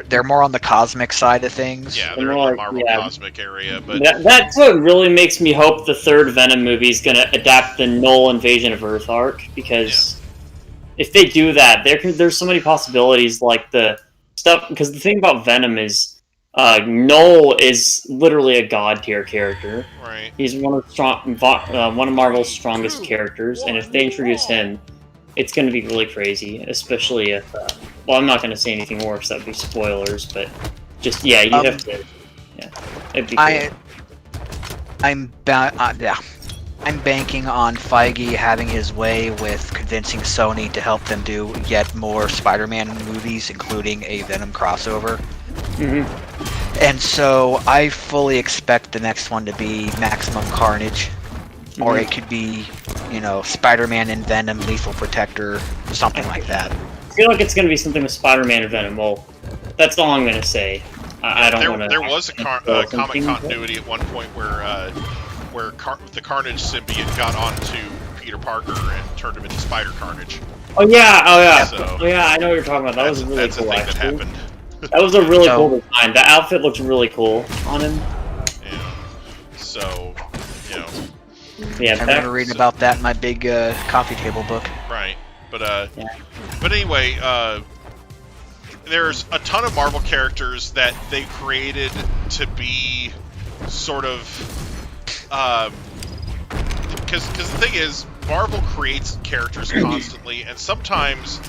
They're more on the cosmic side of things. Yeah, they're in the Marvel cosmic area, but that's what really makes me hope the third Venom movie is going to adapt the Null Invasion of Earth arc, because if they do that, there's so many possibilities, like the stuff. Because the thing about Venom is, Null is literally a god tier character. Right. He's one of Marvel's strongest characters, and if they introduce him, it's going to be really crazy, especially if. Well, I'm not going to say anything more because that would be spoilers, but just, you have to. Yeah. It'd be cool. I'm banking on Feige having his way with convincing Sony to help them do yet more Spider-Man movies, including a Venom crossover. And so I fully expect the next one to be Maximum Carnage, or it could be, you know, Spider-Man and Venom, Lethal Protector, something like that. I feel like it's going to be something with Spider-Man and Venom. Well, that's all I'm going to say. I don't want to... There was a comic continuity at one point where the Carnage symbiote got onto Peter Parker and turned him into Spider Carnage. Oh yeah. So, I know what you're talking about. That was really that's cool, a thing actually. that happened. That was a really cool design. The outfit looks really cool on him. Yeah. So, you know. Yeah, I remember reading about that in my big coffee table book. Right. But anyway, there's a ton of Marvel characters that they created to be sort of because the thing is, Marvel creates characters constantly, and sometimes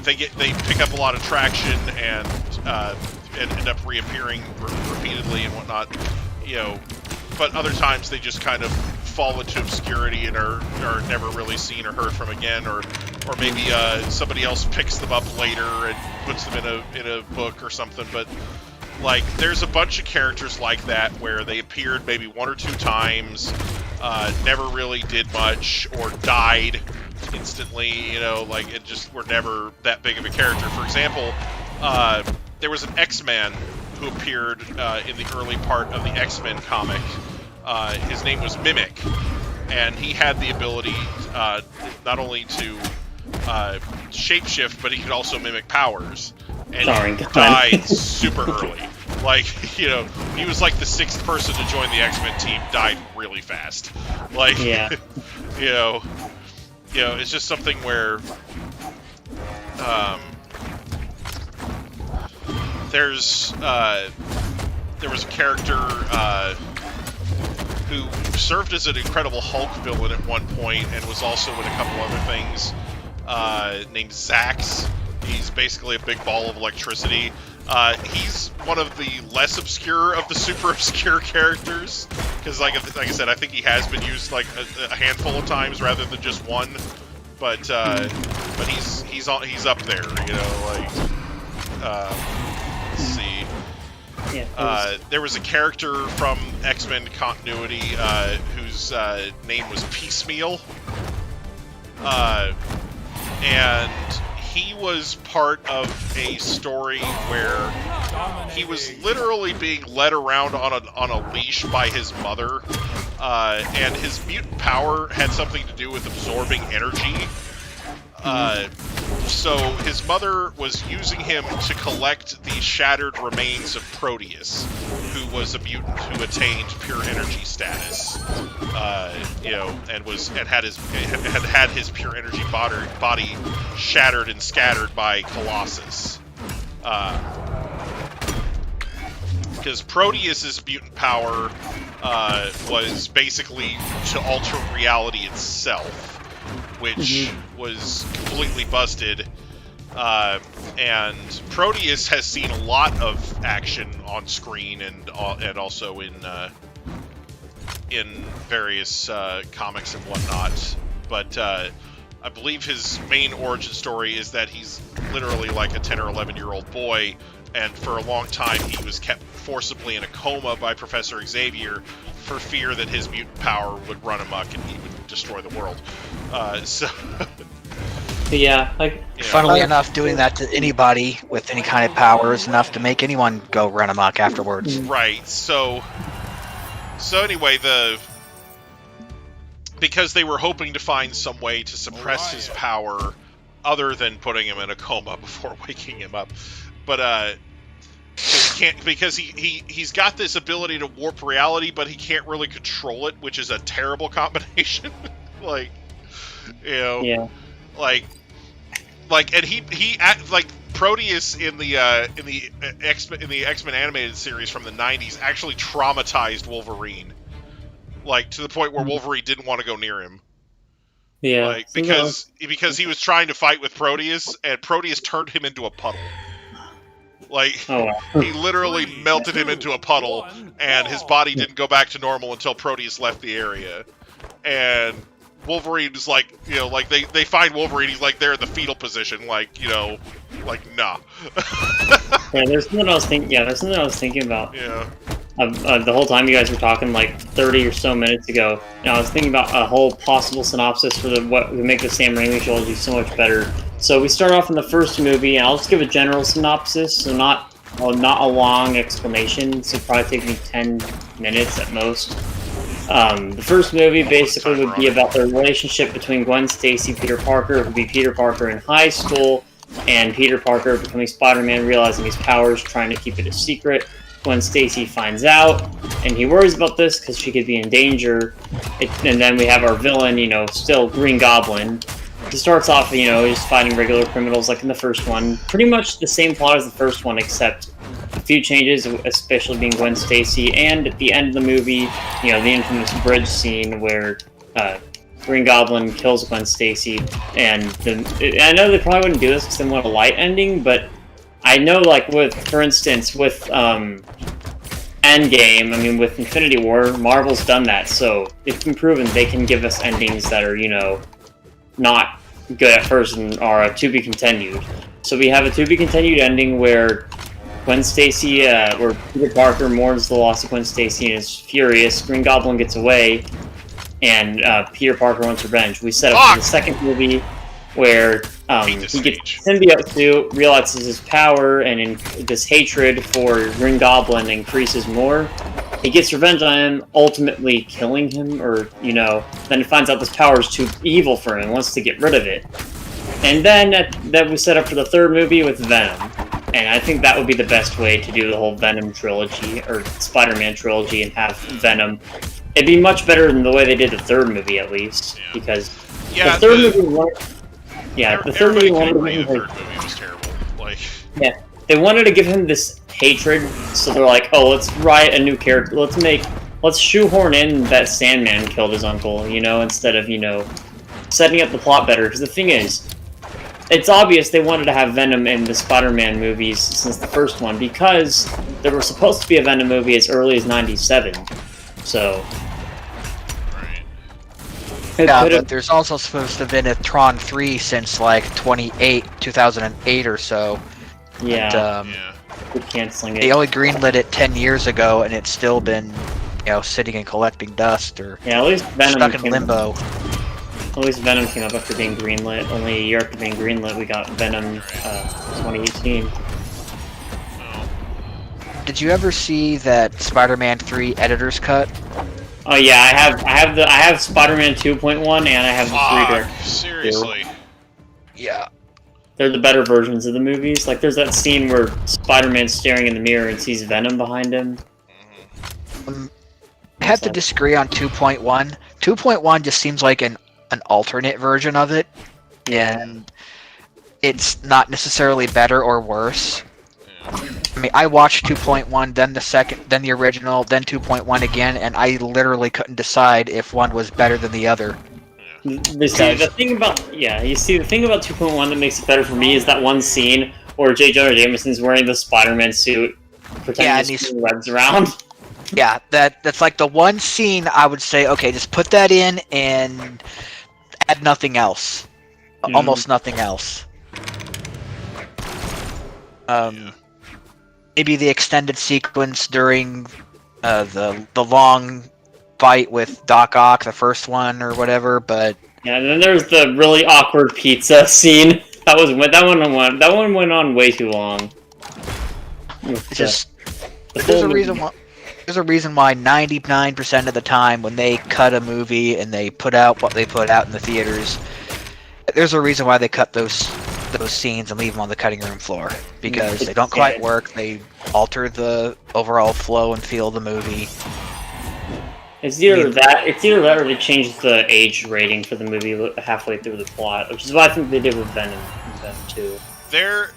they pick up a lot of traction and end up reappearing repeatedly and whatnot, you know. But other times they just kind of fall into obscurity and are never really seen or heard from again, or maybe somebody else picks them up later and puts them in a book or something. But like, there's a bunch of characters like that where they appeared maybe 1 or 2 times, never really did much, or died instantly. You know, like, it just were never that big of a character. For example, there was an X-Man who appeared in the early part of the X-Men comic. His name was Mimic, and he had the ability not only to shapeshift, but he could also mimic powers. And he died super early. Like, you know, he was like the 6th person to join the X-Men team, died really fast. Like, yeah. you know, it's just something where there was a character who served as an Incredible Hulk villain at one point and was also in a couple other things, named Zax. He's basically a big ball of electricity. He's one of the less obscure of the super obscure characters, because like I said, I think he has been used like a handful of times rather than just one. But he's up there, you know. Like, let's see. Yeah, there was a character from X-Men continuity whose name was Piecemeal, and he was part of a story where he was literally being led around on a leash by his mother, and his mutant power had something to do with absorbing energy. So his mother was using him to collect the shattered remains of Proteus, who was a mutant who attained pure energy status. You know, and had his pure energy body shattered and scattered by Colossus. Because Proteus's mutant power was basically to alter reality itself, which was completely busted. And Proteus has seen a lot of action on screen and also in various comics and whatnot. But I believe his main origin story is that he's literally like a 10 or 11-year-old boy, and for a long time he was kept forcibly in a coma by Professor Xavier for fear that his mutant power would run amok and he would destroy the world. Yeah, like... Funnily enough, doing that to anybody with any kind of power is enough to make anyone go run amok afterwards. Right, so anyway, because they were hoping to find some way to suppress his power other than putting him in a coma before waking him up. But because he's got this ability to warp reality, but he can't really control it, which is a terrible combination. Like, you know, yeah, like, and he like Proteus in the X-Men animated series from the 90s actually traumatized Wolverine, like to the point where Wolverine didn't want to go near him. Yeah, like because he was trying to fight with Proteus, and Proteus turned him into a puddle. Like, he literally melted him into a puddle, and his body didn't go back to normal until Proteus left the area. and Wolverine's like, you know, like they find Wolverine, he's like there in the fetal position, like, you know, like nah. Yeah, there's something I was thinking. Yeah, there's something I was thinking about. Yeah. The whole time you guys were talking, like 30 or so minutes ago, and I was thinking about a whole possible synopsis for what would make the Sam Raimi trilogy so much better. So we start off in the first movie, and I'll just give a general synopsis, so not a long explanation. So it'll probably take me 10 minutes at most. The first movie basically would be about the relationship between Gwen Stacy, Peter Parker. It would be Peter Parker in high school, and Peter Parker becoming Spider-Man, realizing his powers, trying to keep it a secret. Gwen Stacy finds out, and he worries about this because she could be in danger. And then we have our villain, you know, still Green Goblin. He starts off, you know, just fighting regular criminals like in the first one. Pretty much the same plot as the first one, except a few changes, especially being Gwen Stacy. And at the end of the movie, you know, the infamous bridge scene where Green Goblin kills Gwen Stacy. And I know they probably wouldn't do this because they want a light ending, but I know, like, for instance, with Endgame, I mean, with Infinity War, Marvel's done that, so it's been proven they can give us endings that are, you know, not good at first and are to be continued. So we have a to be continued ending where Gwen Stacy, where Peter Parker mourns the loss of Gwen Stacy and is furious. Green Goblin gets away, and Peter Parker wants revenge. We set up for the second movie where he gets symbiote suit, realizes his power, and this hatred for Green Goblin increases more. He gets revenge on him, ultimately killing him, or, you know, then he finds out this power is too evil for him and wants to get rid of it. And then we set up for the third movie with Venom. And I think that would be the best way to do the whole Venom trilogy, or Spider-Man trilogy, and have Venom. It'd be much better than the way they did the third movie, at least, because the third movie... Yeah, the third movie wanted to give him... The third movie was terrible. Like... Yeah, they wanted to give him this hatred, so they're like, oh, let's write a new character, let's shoehorn in that Sandman killed his uncle, you know, instead of, you know, setting up the plot better, because the thing is, it's obvious they wanted to have Venom in the Spider-Man movies since the first one, because there was supposed to be a Venom movie as early as '97, so... Yeah, but there's also supposed to have been a Tron 3 since, like, 2008 or so. Yeah, we're canceling it. They only greenlit it 10 years ago, and it's still been, you know, sitting and collecting dust, or at least Venom stuck in limbo. At least Venom came up after being greenlit. Only a year after being greenlit, we got Venom 2018. Did you ever see that Spider-Man 3 editor's cut? Oh yeah, I have Spider-Man 2.1 and I have the 3 seriously. Yeah. They're the better versions of the movies. Like there's that scene where Spider-Man's staring in the mirror and sees Venom behind him. I have to disagree on 2.1. 2.1 just seems like an alternate version of it. And it's not necessarily better or worse. I mean, I watched 2.1, then the second, then the original, then 2.1 again, and I literally couldn't decide if one was better than the other. The thing about 2.1 that makes it better for me is that one scene where J. Jonah Jameson's wearing the Spider-Man suit, pretending to spin webs around. Yeah, that's like the one scene I would say, okay, just put that in and add nothing else, almost nothing else. Maybe the extended sequence during the long fight with Doc Ock, the first one or whatever, but yeah, and then there's the really awkward pizza scene. That one went on way too long. There's a reason why 99% of the time when they cut a movie and they put out what they put out in the theaters, there's a reason why they cut those scenes and leave them on the cutting room floor, because they don't quite work. They alter the overall flow and feel of the movie. It's either that or they changed the age rating for the movie halfway through the plot, which is what I think they did with Venom 2. There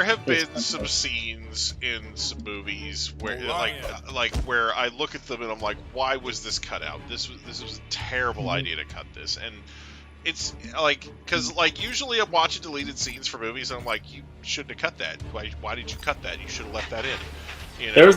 have been some scenes in some movies where like where I look at them and I'm like, why was this cut out? This was a terrible idea to cut this. And it's like, because like usually I'm watching deleted scenes for movies and I'm like, you shouldn't have cut that. Why did you cut that? You should have left that in. You know?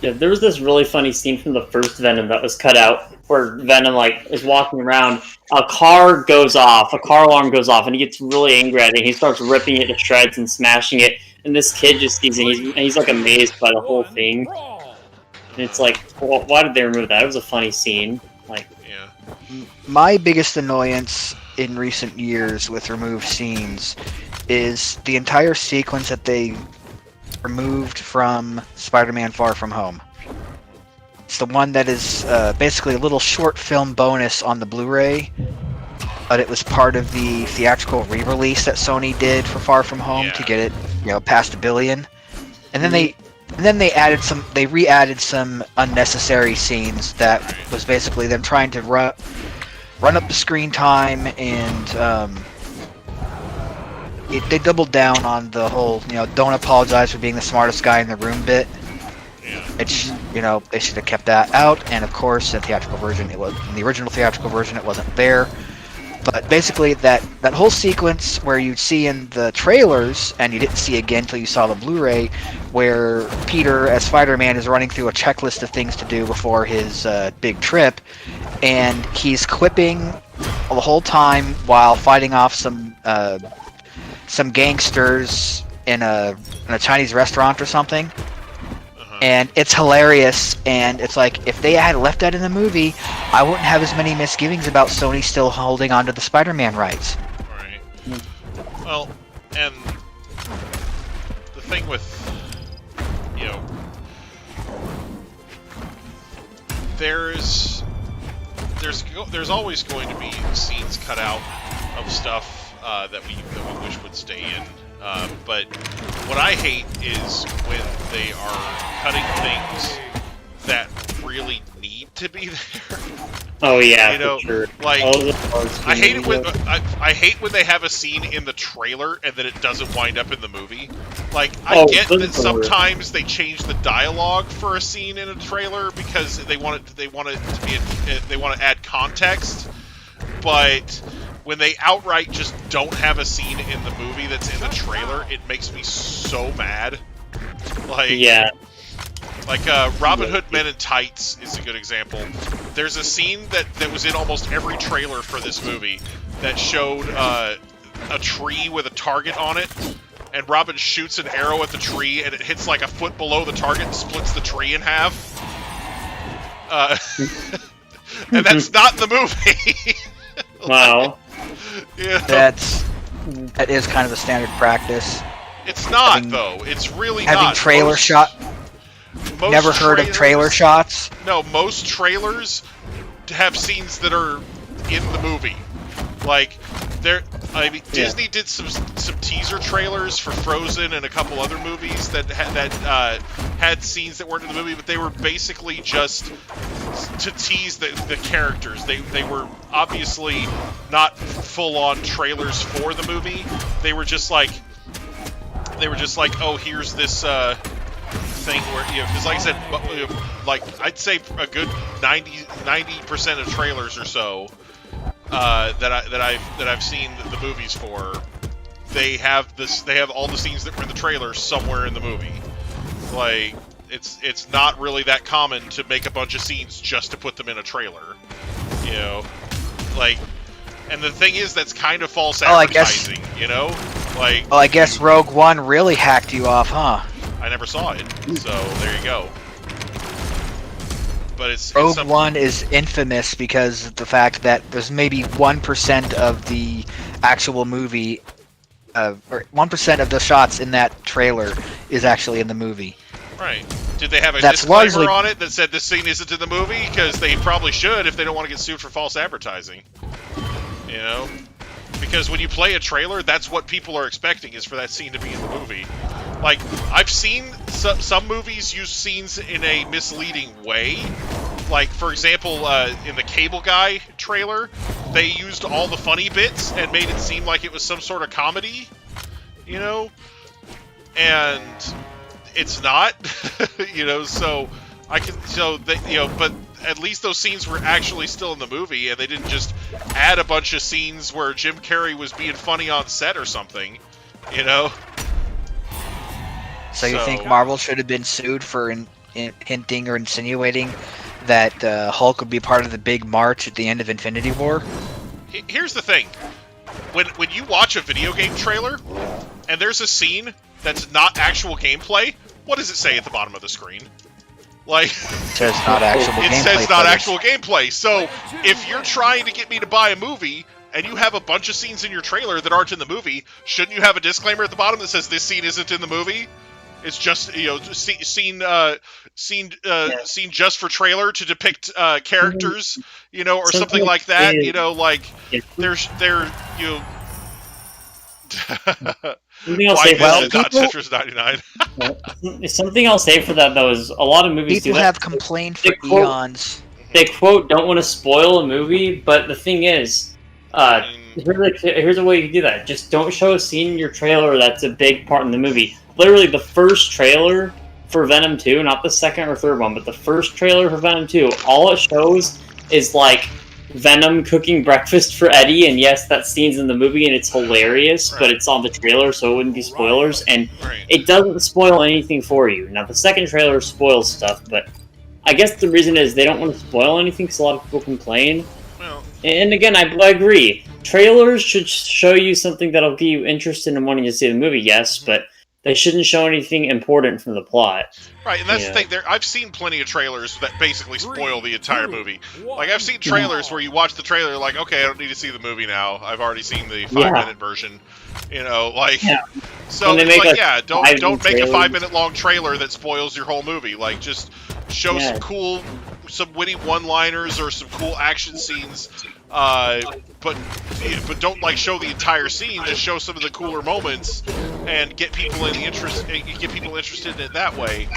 Yeah, there was this really funny scene from the first Venom that was cut out, where Venom like is walking around. A car goes off, a car alarm goes off, and he gets really angry at it. He starts ripping it to shreds and smashing it. And this kid just sees it. He's like amazed by the whole thing. And it's like, well, why did they remove that? It was a funny scene. Like, Yeah. My biggest annoyance in recent years with removed scenes is the entire sequence that they removed from Spider-Man Far From Home. It's the one that is basically a little short film bonus on the Blu-ray, but it was part of the theatrical re-release that Sony did for Far From Home to get it, past $1 billion. And then they re-added some unnecessary scenes that was basically them trying to run up the screen time, and they doubled down on the whole, don't apologize for being the smartest guy in the room bit. It's, they should have kept that out, and of course, in the original theatrical version, it wasn't there. But basically, that whole sequence where you'd see in the trailers, and you didn't see again until you saw the Blu-ray, where Peter, as Spider-Man, is running through a checklist of things to do before his big trip, and he's quipping the whole time while fighting off some gangsters in a Chinese restaurant or something. And it's hilarious, and it's like, if they had left that in the movie, I wouldn't have as many misgivings about Sony still holding on to the Spider-Man rights. Right. Well, and the thing with, there's always going to be scenes cut out of stuff that we wish would stay in. But what I hate is when they are cutting things that really need to be there. oh yeah, for sure. Like, I hate it when I hate when they have a scene in the trailer and then it doesn't wind up in the movie. Like, I get that sometimes they change the dialogue for a scene in a trailer because they want to add context, but when they outright just don't have a scene in the movie that's in the trailer, it makes me so mad. Like, Robin Hood Men in Tights is a good example. There's a scene that was in almost every trailer for this movie that showed a tree with a target on it, and Robin shoots an arrow at the tree, and it hits like a foot below the target and splits the tree in half. And that's not the movie. Wow. That is kind of a standard practice. It's not, though. It's really not. Having trailer shot. Never heard of trailer shots? No, most trailers have scenes that are in the movie. Like, Disney did some teaser trailers for Frozen and a couple other movies that had scenes that weren't in the movie, but they were basically just to tease the characters. They were obviously not full-on trailers for the movie. They were just like, oh, here's this thing where, because like I said, like, I'd say a good 90% of trailers or so that I've seen the movies for, they have all the scenes that were in the trailer somewhere in the movie. Like, it's not really that common to make a bunch of scenes just to put them in a trailer, like, and the thing is, that's kind of false advertising, like. Well, I guess Rogue One really hacked you off, huh? I never saw it, so there you go. But Rogue One is infamous because of the fact that there's maybe 1% of the actual movie, or 1% of the shots in that trailer is actually in the movie. Right. Did they have a disclaimer on it that said this scene isn't in the movie? Because they probably should if they don't want to get sued for false advertising. Because when you play a trailer, that's what people are expecting, is for that scene to be in the movie. Like, I've seen some movies use scenes in a misleading way. Like, for example, in the Cable Guy trailer, they used all the funny bits and made it seem like it was some sort of comedy, and it's not, so but at least those scenes were actually still in the movie, and they didn't just add a bunch of scenes where Jim Carrey was being funny on set or something, So you think Marvel should have been sued for hinting or insinuating that Hulk would be part of the big march at the end of Infinity War. Here's the thing. When you watch a video game trailer, and there's a scene that's not actual gameplay, what does it say at the bottom of the screen? Like, It says not actual gameplay. it says not footage. actual gameplay. So, if you're trying to get me to buy a movie, and you have a bunch of scenes in your trailer that aren't in the movie, shouldn't you have a disclaimer at the bottom that says this scene isn't in the movie? It's just, you know, scene just for trailer to depict characters, you know, or something like that. You know, like you know. Something I'll Why say for visit that. Tetris 99? Something I'll say for that though is a lot of movies People do that. have complained for They quote- eons. They quote don't want to spoil a movie, but the thing is, here's a way you can do that. Just don't show a scene in your trailer that's a big part in the movie. Literally, the first trailer for Venom 2, not the second or third one, but the first trailer for Venom 2, all it shows is like Venom cooking breakfast for Eddie, and yes, that scene's in the movie and it's hilarious, but it's on the trailer, so it wouldn't be spoilers, and it doesn't spoil anything for you. Now, the second trailer spoils stuff, but I guess the reason is they don't want to spoil anything because a lot of people complain. Well, And again, I agree. Trailers should show you something that'll get you interested in wanting to see the movie, yes, but they shouldn't show anything important from the plot. right, and that's Yeah. the thing. I've seen plenty of trailers that basically spoil the entire movie. Like, I've seen trailers where you watch the trailer, like, okay, I don't need to see the movie now. I've already seen the 5-minute version. You know, like, so When they it's make like, a yeah, don't 5-minute make a trailer. 5-minute long trailer that spoils your whole movie. Like, just show some witty one-liners or some cool action scenes. But don't like show the entire scene. Just show some of the cooler moments and get people interested in it that way.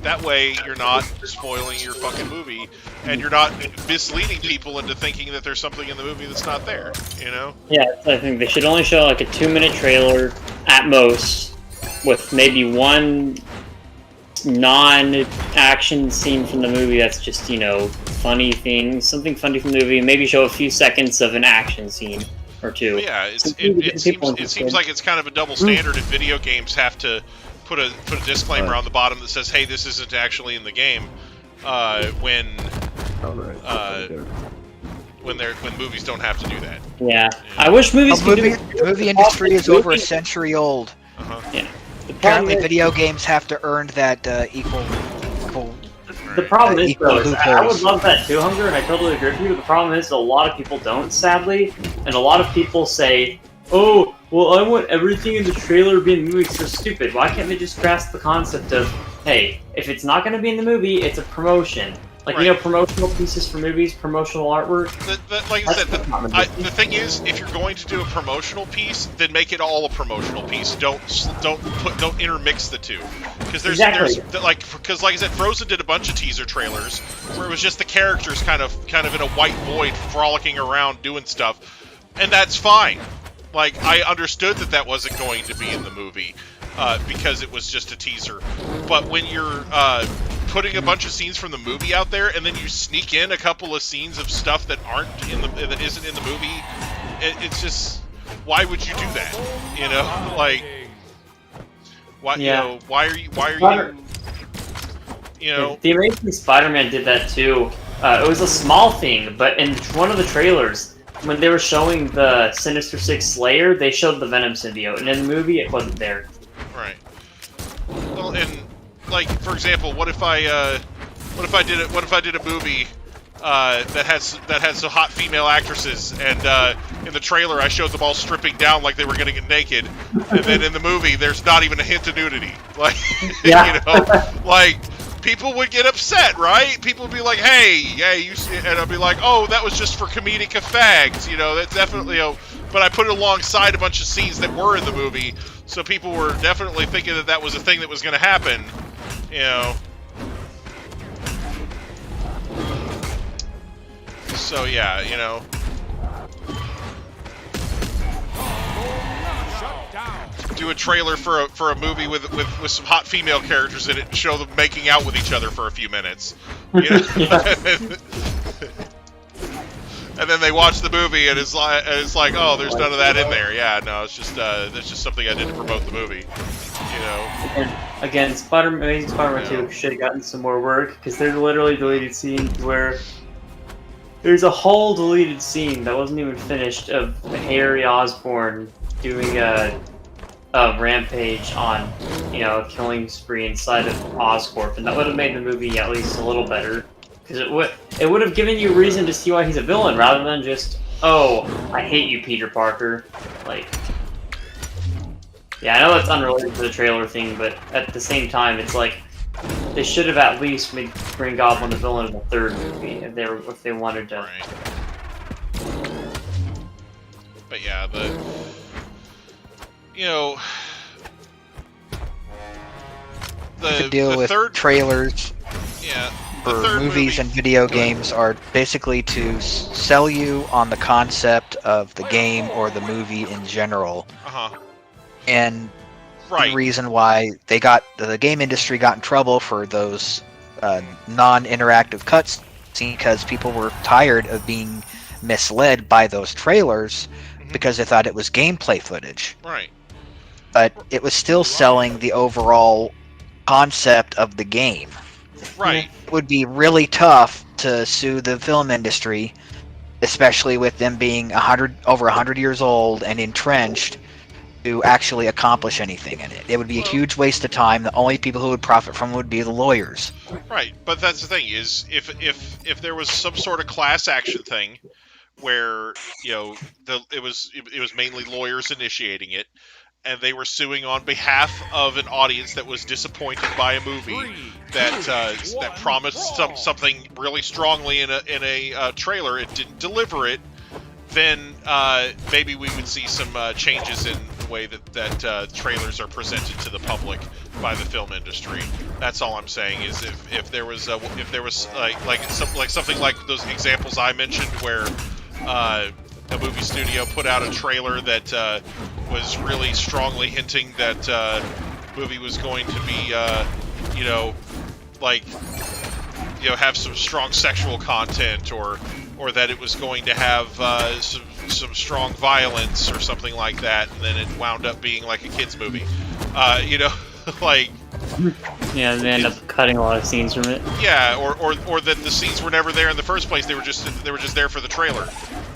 That way, you're not spoiling your fucking movie, and you're not misleading people into thinking that there's something in the movie that's not there. You know? Yeah, I think they should only show like a 2-minute trailer at most, with maybe one non-action scene from the movie that's just, you know, funny things, something funny from the movie. Maybe show a few seconds of an action scene or two. But yeah, it seems like it's kind of a double standard if video games have to put a disclaimer on the bottom that says, "Hey, this isn't actually in the game." When movies don't have to do that. Yeah, I wish movies could do it. The movie industry is over a century old. Yeah. The problem Apparently, is, video games have to earn that equal. the problem is, equal though, is I would loopholes. love that too, Hunger, and I totally agree with you. The problem is, a lot of people don't, sadly, and a lot of people say, "Oh, well, I want everything in the trailer to be in the movie." It's so stupid. Why can't they just grasp the concept of, hey, if it's not going to be in the movie, it's a promotion. Like, you know, promotional pieces for movies, promotional artwork. Like I said, the thing is, if you're going to do a promotional piece, then make it all a promotional piece. Don't intermix the two, because there's like I said, Frozen did a bunch of teaser trailers where it was just the characters kind of in a white void frolicking around doing stuff, and that's fine. Like, I understood that wasn't going to be in the movie because it was just a teaser, but when you're putting a bunch of scenes from the movie out there, and then you sneak in a couple of scenes of stuff that isn't in the movie. It's just, why would you do that? You know, like, why? You know, why are you? You know, The Amazing Spider-Man did that too. It was a small thing, but in one of the trailers, when they were showing the Sinister Six Slayer, they showed the Venom symbiote, and in the movie, it wasn't there. Right. Well, and like, for example, what if I did a movie that has some hot female actresses, and in the trailer I showed them all stripping down like they were gonna get naked, and then in the movie there's not even a hint of nudity. Like, you know, like, people would get upset, right? People would be like, "Hey, you," and I'd be like, "Oh, that was just for comedic effect." You know, that's definitely, you know, but I put it alongside a bunch of scenes that were in the movie, so people were definitely thinking that was a thing that was going to happen. You know. So yeah, you know. Do a trailer for a movie with some hot female characters in it and show them making out with each other for a few minutes. You know? And then they watch the movie and it's like, oh, there's none of that in there. Yeah, no, it's just that's just something I did to promote the movie. You know. Again, Amazing Spider-Man 2 should have gotten some more work, because there's literally deleted scenes where there's a whole deleted scene that wasn't even finished of Harry Osborn doing a rampage on, a killing spree inside of Oscorp, and that would have made the movie at least a little better, because it would have given you a reason to see why he's a villain, rather than just, oh, I hate you, Peter Parker. Like, yeah, I know that's unrelated to the trailer thing, but at the same time, it's like, they should have at least made Green Goblin the villain in the third movie, if they wanted to. Right. But yeah, the deal with third trailers for movies and video games are basically to sell you on the concept of the game or the movie in general. And the reason why the game industry got in trouble for those non-interactive cutscenes because people were tired of being misled by those trailers because they thought it was gameplay footage. Right. But it was still selling the overall concept of the game. Right. It would be really tough to sue the film industry, especially with them being over 100 years old and entrenched, to actually accomplish anything in it. It would be a huge waste of time. The only people who would profit from it would be the lawyers. Right, but that's the thing is, if there was some sort of class action thing where it was mainly lawyers initiating it, and they were suing on behalf of an audience that was disappointed by a movie that promised something really strongly in a trailer, it didn't deliver it, then maybe we would see some changes in the way that trailers are presented to the public by the film industry. That's all I'm saying. Is if there was something like those examples I mentioned, where a movie studio put out a trailer that was really strongly hinting that movie was going to be have some strong sexual content, or that it was going to have some strong violence or something like that, and then it wound up being like a kids movie. Yeah, they end up cutting a lot of scenes from it. Yeah, or that the scenes were never there in the first place. They were just there for the trailer.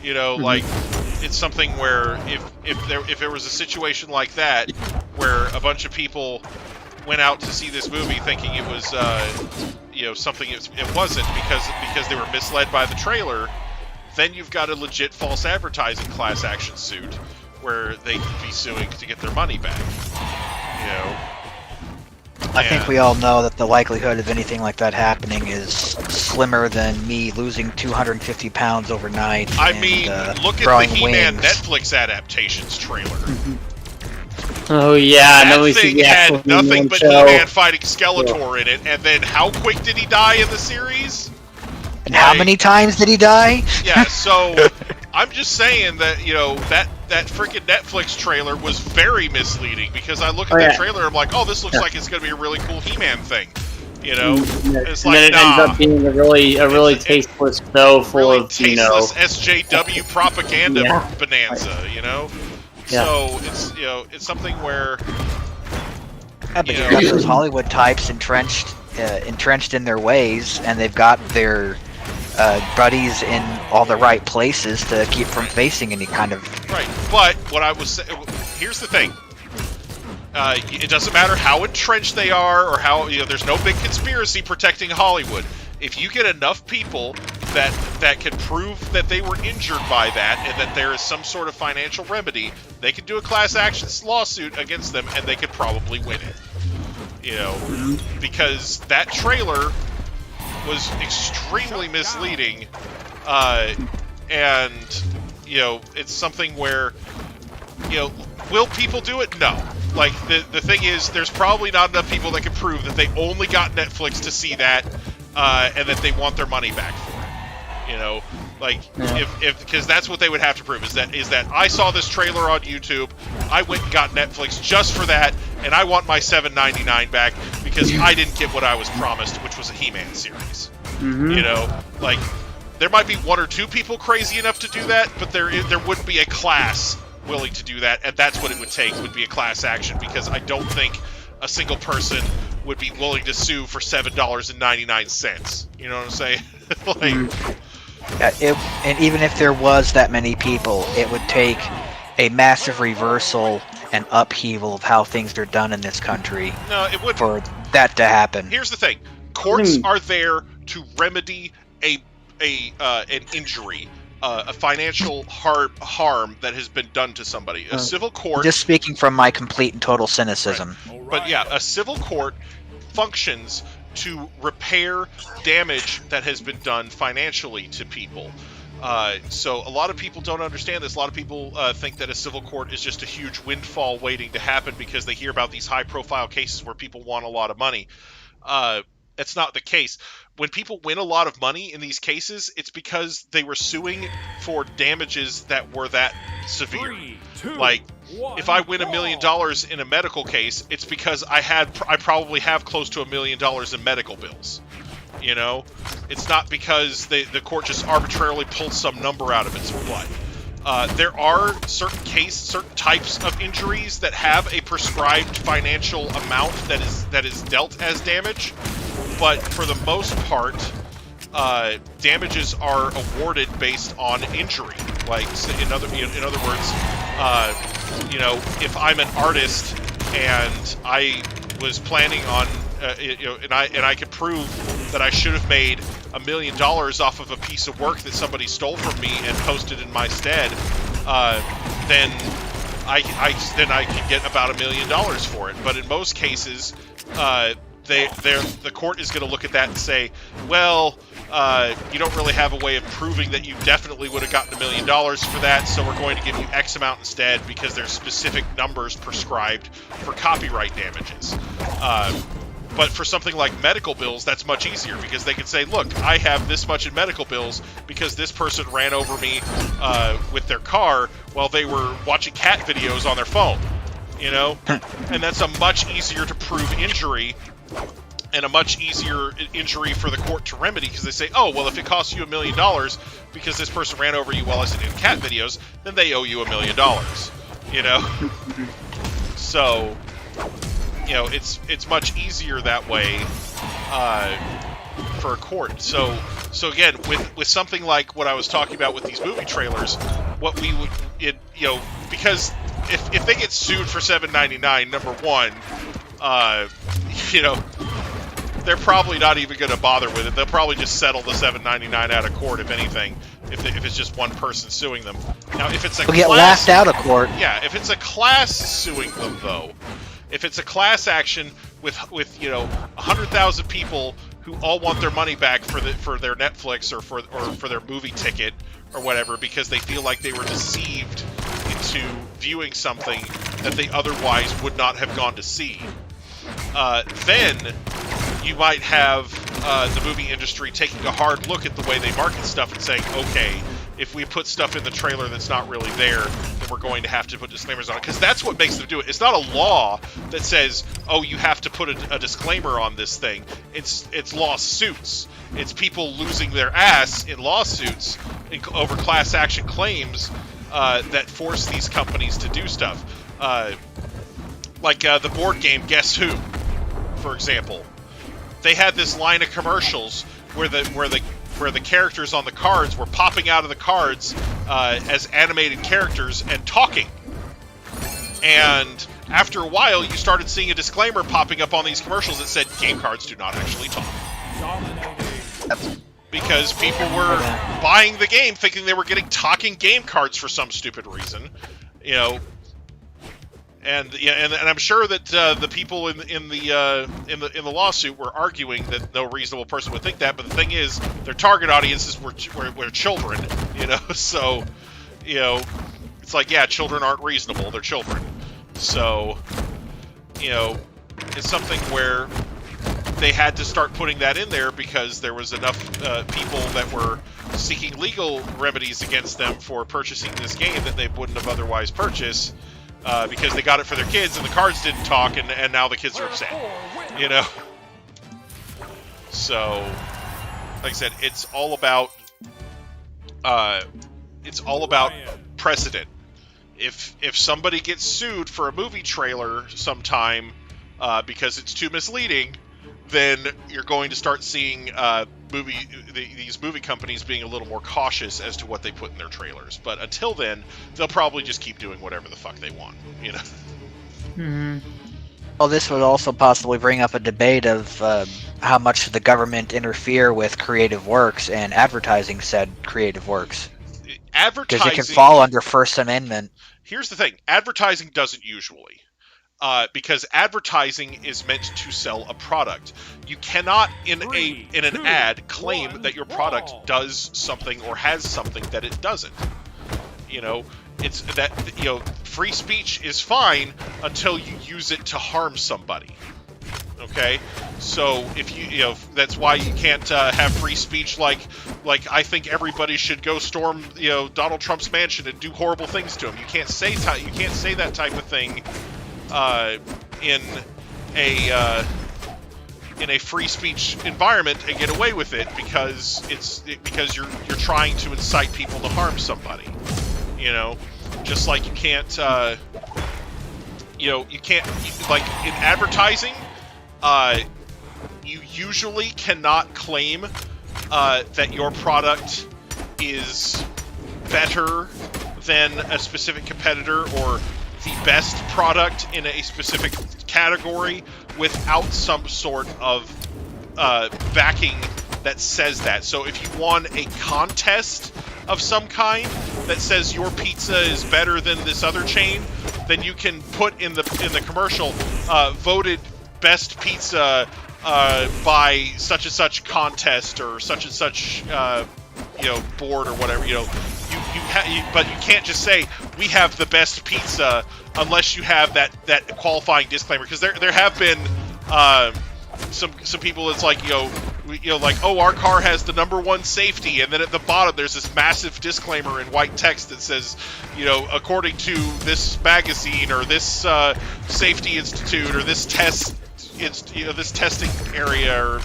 Like, it's something where if there was a situation like that where a bunch of people went out to see this movie thinking it was something it wasn't, because they were misled by the trailer, then you've got a legit false advertising class action suit where they could be suing to get their money back. I think we all know that the likelihood of anything like that happening is slimmer than me losing 250 pounds overnight. I mean, look at the He-Man Netflix adaptations trailer. Oh yeah, that thing had nothing but He-Man fighting Skeletor in it, and then how quick did he die in the series? And how many times did he die? Yeah, so I'm just saying that that freaking Netflix trailer was very misleading, because I look at that trailer and I'm like, oh, this looks like it's going to be a really cool He-Man thing. It's like, then it ends up being a really tasteless show full of tasteless SJW propaganda bonanza. So it's something where but you've got those Hollywood types entrenched in their ways, and they've got their buddies in all the right places to keep from facing any kind of... Right, but what I was saying... Here's the thing. It doesn't matter how entrenched they are, or how... there's no big conspiracy protecting Hollywood. If you get enough people that can prove that they were injured by that, and that there is some sort of financial remedy, they can do a class action lawsuit against them, and they could probably win it. Because that trailer was extremely misleading, and it's something where will people do it? No. Like, the thing is, there's probably not enough people that can prove that they only got Netflix to see that, and that they want their money back for it. Because that's what they would have to prove, is that I saw this trailer on YouTube, I went and got Netflix just for that, and I want my $7.99 back because I didn't get what I was promised, which was a He-Man series. There might be one or two people crazy enough to do that, but there wouldn't be a class willing to do that, and that's what it would take, would be a class action, because I don't think a single person would be willing to sue for $7.99. You know what I'm saying? And even if there was that many people, it would take a massive reversal and upheaval of how things are done in this country it would for that to happen. Here's the thing: courts are there to remedy an injury, a financial harm that has been done to somebody. A civil court. Just speaking from my complete and total cynicism. Right. But yeah, a civil court functions to repair damage that has been done financially to people. So a lot of people don't understand this. A lot of people think that a civil court is just a huge windfall waiting to happen because they hear about these high-profile cases where people want a lot of money. That's not the case. When people win a lot of money in these cases, it's because they were suing for damages that were that severe. 3, 2, like, 1, if I win $1 million in a medical case, it's because I probably have close to $1 million in medical bills. You know, it's not because the court just arbitrarily pulled some number out of its butt. There are certain types of injuries that have a prescribed financial amount that is dealt as damage, but for the most part, damages are awarded based on injury. Like, in other words, if I'm an artist and I was planning on, and I could prove that I should have made $1 million off of a piece of work that somebody stole from me and posted in my stead, then I can get about $1 million for it. But in most cases, the court is going to look at that and say, well, you don't really have a way of proving that you definitely would have gotten $1 million for that, so we're going to give you X amount instead because there's specific numbers prescribed for copyright damages. But for something like medical bills, that's much easier because they can say, look, I have this much in medical bills because this person ran over me with their car while they were watching cat videos on their phone, you know? And that's a much easier to prove injury and a much easier injury for the court to remedy because they say, oh, well, if it costs you $1 million because this person ran over you while listening to cat videos, then they owe you $1 million, you know? So, you know, it's much easier that way for a court. So again, with something like what I was talking about with these movie trailers, what we would, because if they get sued for $7.99, number one, they're probably not even going to bother with it. They'll probably just settle the $7.99 out of court, if anything, if it's just one person suing them. Now, if it's a They'll get laughed out of court. Yeah, if it's a class suing them, though, if it's a class action with 100,000 people who all want their money back for their Netflix or for their movie ticket or whatever because they feel like they were deceived into viewing something that they otherwise would not have gone to see, then you might have the movie industry taking a hard look at the way they market stuff and saying, okay, if we put stuff in the trailer that's not really there, then we're going to have to put disclaimers on it. Because that's what makes them do it. It's not a law that says, oh, you have to put a disclaimer on this thing. It's lawsuits. It's people losing their ass in lawsuits over class action claims that force these companies to do stuff. Like the board game Guess Who, for example. They had this line of commercials where the characters on the cards were popping out of the cards as animated characters and talking. And after a while, you started seeing a disclaimer popping up on these commercials that said game cards do not actually talk. Because people were buying the game thinking they were getting talking game cards for some stupid reason, And I'm sure that the people in the lawsuit were arguing that no reasonable person would think that. But the thing is, their target audiences were children, So, it's like, yeah, children aren't reasonable; they're children. So, it's something where they had to start putting that in there because there was enough people that were seeking legal remedies against them for purchasing this game that they wouldn't have otherwise purchased. Because they got it for their kids and the cards didn't talk, and now the kids are upset, So, like I said, it's all about precedent. If somebody gets sued for a movie trailer sometime, because it's too misleading, then you're going to start seeing these movie companies being a little more cautious as to what they put in their trailers. But until then, they'll probably just keep doing whatever the fuck they want, you know? Mm-hmm. Well, this would also possibly bring up a debate of how much the government interfere with creative works and advertising said creative works. Advertising... Because it can fall under First Amendment. Here's the thing. Advertising doesn't usually. Because advertising is meant to sell a product. You cannot, in an ad, claim that your product does something or has something that it doesn't. You know, it's that, you know, free speech is fine until you use it to harm somebody. Okay, so if you know, that's why you can't have free speech like I think everybody should go storm, you know, Donald Trump's mansion and do horrible things to him. You can't say that type of thing in a free speech environment and get away with it because you're trying to incite people to harm somebody. You know, just like you can't like in advertising. You usually cannot claim that your product is better than a specific competitor or the best product in a specific category without some sort of backing that says that. So if you won a contest of some kind that says your pizza is better than this other chain, then you can put in the commercial voted best pizza by such and such contest or such and such board or whatever. But you can't just say we have the best pizza unless you have that qualifying disclaimer, because there have been some people. It's like like, oh, our car has the #1 safety, and then at the bottom there's this massive disclaimer in white text that says, according to this magazine or this safety institute or this test, this testing area, or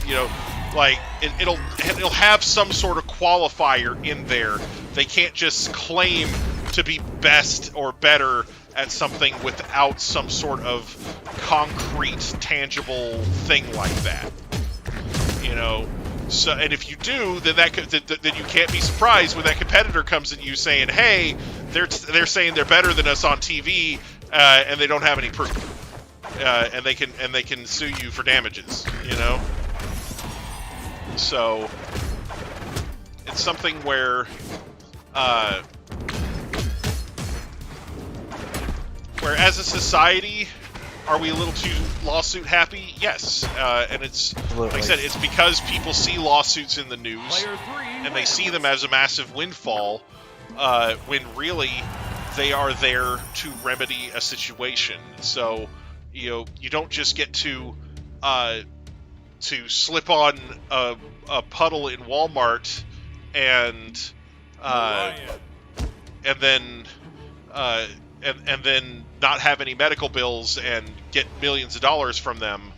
it'll have some sort of qualifier in there. They can't just claim to be best or better at something without some sort of concrete, tangible thing like that. So, and if you do, then then you can't be surprised when that competitor comes at you saying, "Hey, they're saying they're better than us on TV, and they don't have any proof, and they can sue you for damages." So it's something where as a society, are we a little too lawsuit happy? Yes, and it's like I said, it's because people see lawsuits in the news and they see them as a massive windfall, when really they are there to remedy a situation. So you don't just get to slip on a puddle in Walmart and then not have any medical bills and get millions of dollars from them,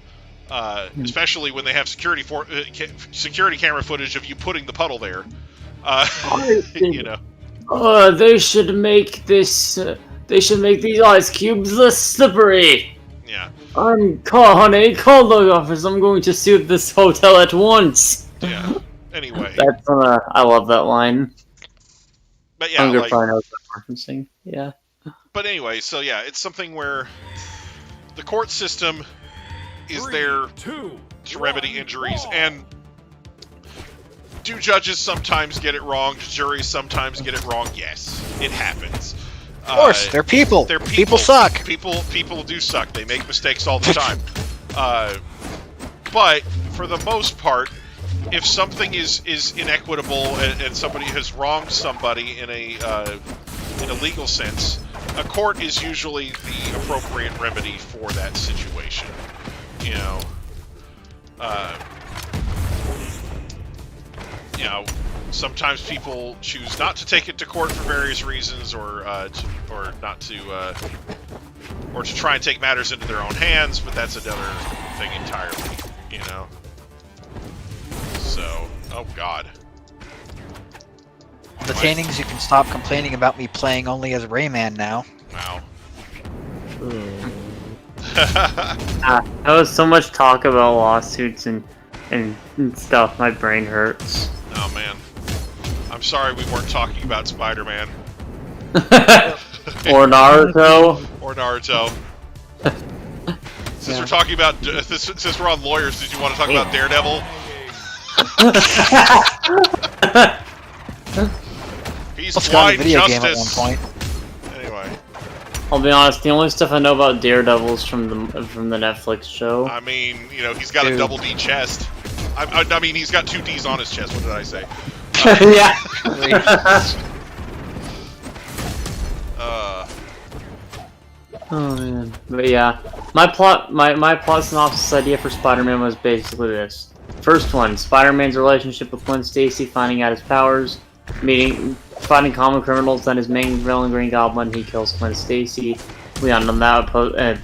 especially when they have security camera footage of you putting the puddle there. They should make this. They should make these ice cubes less slippery. Yeah. Honey, call the office. I'm going to sue this hotel at once. Yeah. Anyway. That's I love that line. But yeah, referencing. Yeah. But anyway, so yeah, it's something where the court system is there to remedy injuries, and do judges sometimes get it wrong? Do juries sometimes get it wrong? Yes, it happens. Of course, they're people. People suck. People do suck. They make mistakes all the time. But for the most part, if something is inequitable and somebody has wronged somebody in a legal sense, a court is usually the appropriate remedy for that situation. Sometimes people choose not to take it to court for various reasons, or not to, or to try and take matters into their own hands. But that's another thing entirely. So, oh god. The Tannings, you can stop complaining about me playing only as Rayman now. Wow. That was so much talk about lawsuits and stuff. My brain hurts. Oh man, I'm sorry we weren't talking about Spider-Man Or Naruto. or Naruto. Since we're talking about since we're on lawyers, did you want to talk about Daredevil? He's Let's go on a blind video game at one justice. point. Anyway, I'll be honest. The only stuff I know about Daredevil is from the Netflix show. I mean, you know, he's got a double D chest. I mean, he's got 2 Ds on his chest. What did I say? Yeah. Oh man. But yeah, my plot synopsis idea for Spider-Man was basically this. First one: Spider-Man's relationship with Gwen Stacy, finding out his powers, fighting common criminals. Then his main villain, Green Goblin, he kills Gwen Stacy. We on that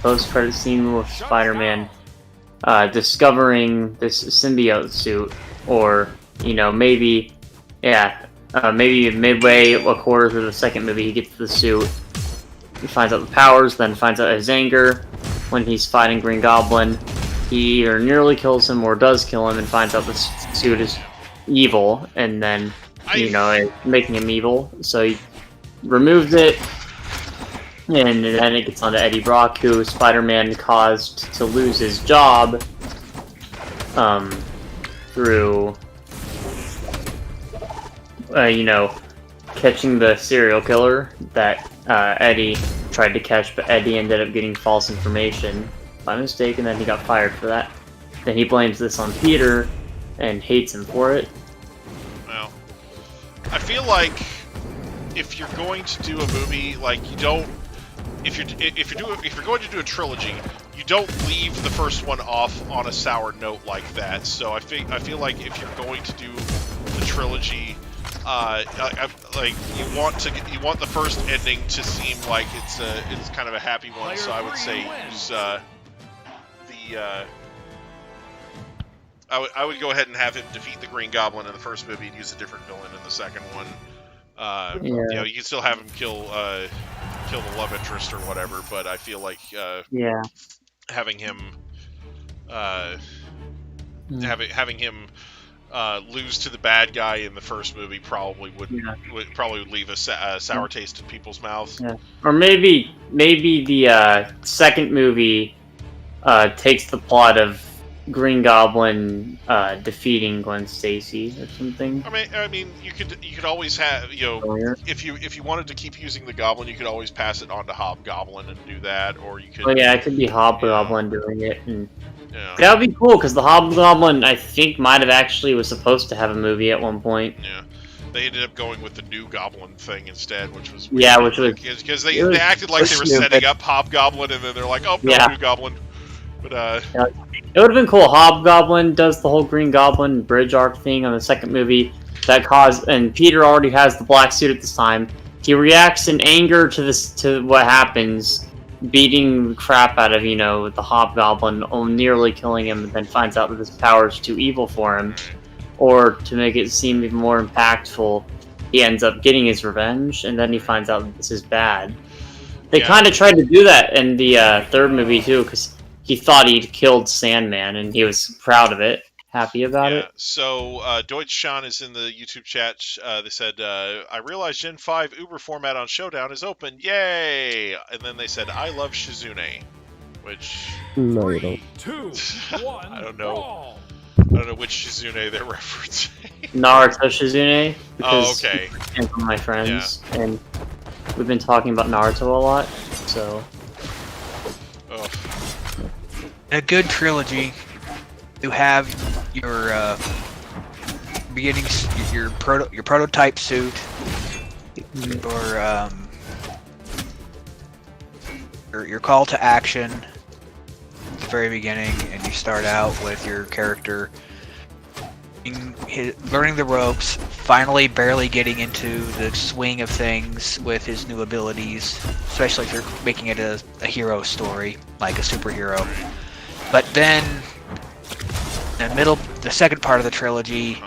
post-credit scene with Spider-Man discovering this symbiote suit, or maybe midway, a quarter through the second movie, he gets the suit. He finds out the powers, then finds out his anger when he's fighting Green Goblin. He either nearly kills him or does kill him, and finds out the suit is evil, and then making him evil. So he removes it, and then it gets on to Eddie Brock, who Spider-Man caused to lose his job through catching the serial killer that Eddie tried to catch, but Eddie ended up getting false information by mistake, and then he got fired for that. Then he blames this on Peter and hates him for it. Well, I feel like if you're going to do a movie, like if you're going to do a trilogy, you don't leave the first one off on a sour note like that. So I feel like if you're going to do the trilogy, you want the first ending to seem like it's kind of a happy one. So I would say use I would go ahead and have him defeat the Green Goblin in the first movie and use a different villain in the second one. You can still have him kill the love interest or whatever, but I feel like having him lose to the bad guy in the first movie probably would leave a sour taste in people's mouths. Yeah. Or maybe the second movie takes the plot of Green Goblin defeating Gwen Stacy or something. I mean, you could always have if you wanted to keep using the Goblin, you could always pass it on to Hobgoblin and do that, or you could. Oh yeah, it could be Hobgoblin doing it, and that would be cool because the Hobgoblin I think might have actually was supposed to have a movie at one point. Yeah. They ended up going with the new Goblin thing insteed, which was weird. Yeah, which was because they acted like they were setting up Hobgoblin, and then they're like, oh, no, new Goblin. But it would have been cool. Hobgoblin does the whole Green Goblin bridge arc thing on the second movie and Peter already has the black suit at this time. He reacts in anger to what happens, beating the crap out of the Hobgoblin, nearly killing him, and then finds out that his power is too evil for him. Or to make it seem even more impactful, he ends up getting his revenge, and then he finds out that this is bad. They kind of tried to do that in the third movie too, because he thought he'd killed Sandman, and he was proud of it, happy about it. So Deutsch Sean is in the YouTube chat. They said, I realized Gen 5 Uber format on Showdown is open. Yay! And then they said, I love Shizune. Which... No, you don't. 2, 1, I don't know. brawl. I don't know which Shizune they're referencing. Naruto Shizune. Oh, okay. And from my friends. Yeah. And we've been talking about Naruto a lot, so... Oh. A good trilogy, you have your beginning, your prototype suit, your call to action at the very beginning, and you start out with your character learning the ropes, finally barely getting into the swing of things with his new abilities, especially if you're making it a hero story, like a superhero. But then, the second part of the trilogy,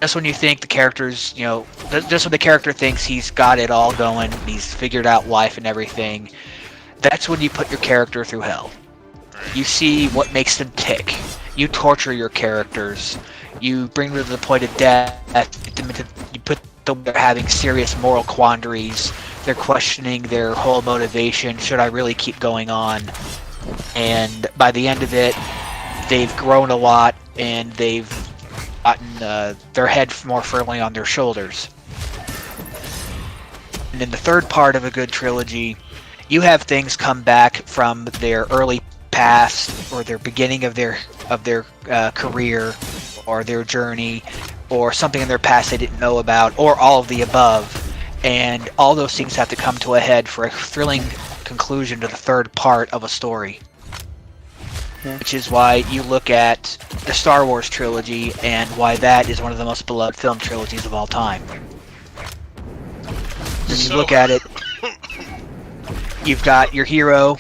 just when you think the character's, just when the character thinks he's got it all going, he's figured out life and everything, that's when you put your character through hell. You see what makes them tick. You torture your characters. You bring them to the point of death. You put them they're having serious moral quandaries. They're questioning their whole motivation. Should I really keep going on? And by the end of it, they've grown a lot, and they've gotten their head more firmly on their shoulders. And in the third part of a good trilogy, you have things come back from their early past, or their beginning of their career, or their journey, or something in their past they didn't know about, or all of the above. And all those things have to come to a head for a thrilling conclusion to the third part of a story. Yeah. Which is why you look at the Star Wars trilogy, and why that is one of the most beloved film trilogies of all time. When you look at it, you've got your hero,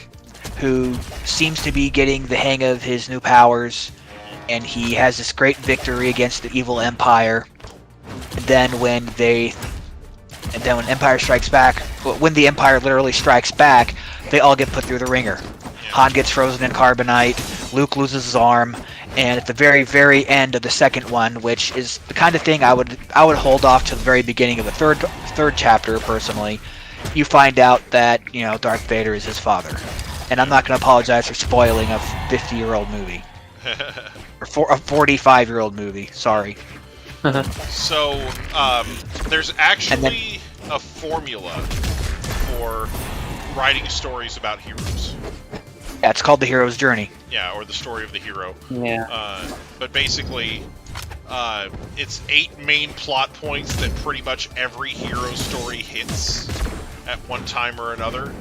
who seems to be getting the hang of his new powers, and he has this great victory against the evil Empire. And then when Empire strikes back, when the Empire literally strikes back, they all get put through the ringer. Han gets frozen in carbonite, Luke loses his arm, and at the very, very end of the second one, which is the kind of thing I would hold off to the very beginning of the third chapter, personally, you find out that, Darth Vader is his father. And I'm not going to apologize for spoiling a 50-year-old movie. Or a 45-year-old movie, sorry. So, there's actually a formula for writing stories about heroes. Yeah, it's called The Hero's Journey. Yeah, or the story of the hero. Yeah. But basically, it's 8 main plot points that pretty much every hero story hits at one time or another.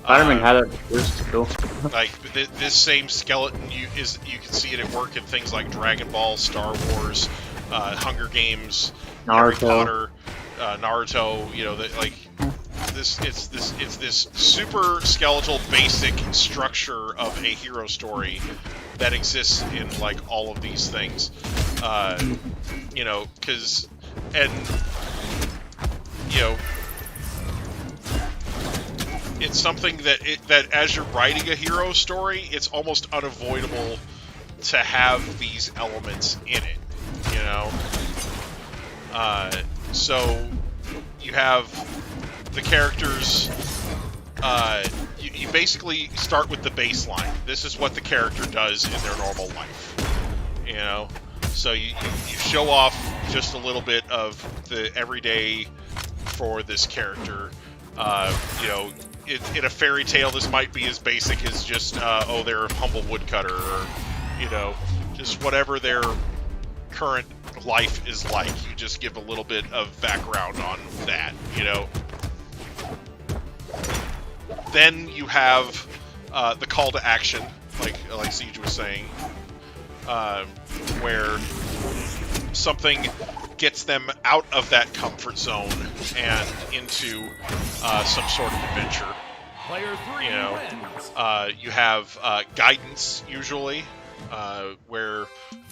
Spider-Man had it first, cool. Like this same skeleton, you can see it at work in things like Dragon Ball, Star Wars, Hunger Games, Harry Potter, Naruto. It's this super skeletal basic structure of a hero story that exists in like all of these things. It's something that as you're writing a hero story, it's almost unavoidable to have these elements in it, so you have the characters, you basically start with the baseline. This is what the character does in their normal life, so you show off just a little bit of the everyday for this character. In a fairy tale, this might be as basic as just, they're a humble woodcutter, or, just whatever their current life is like. You just give a little bit of background on that, Then you have the call to action, like Siege was saying, where something gets them out of that comfort zone and into some sort of adventure. Player 3 wins. You have guidance, usually, where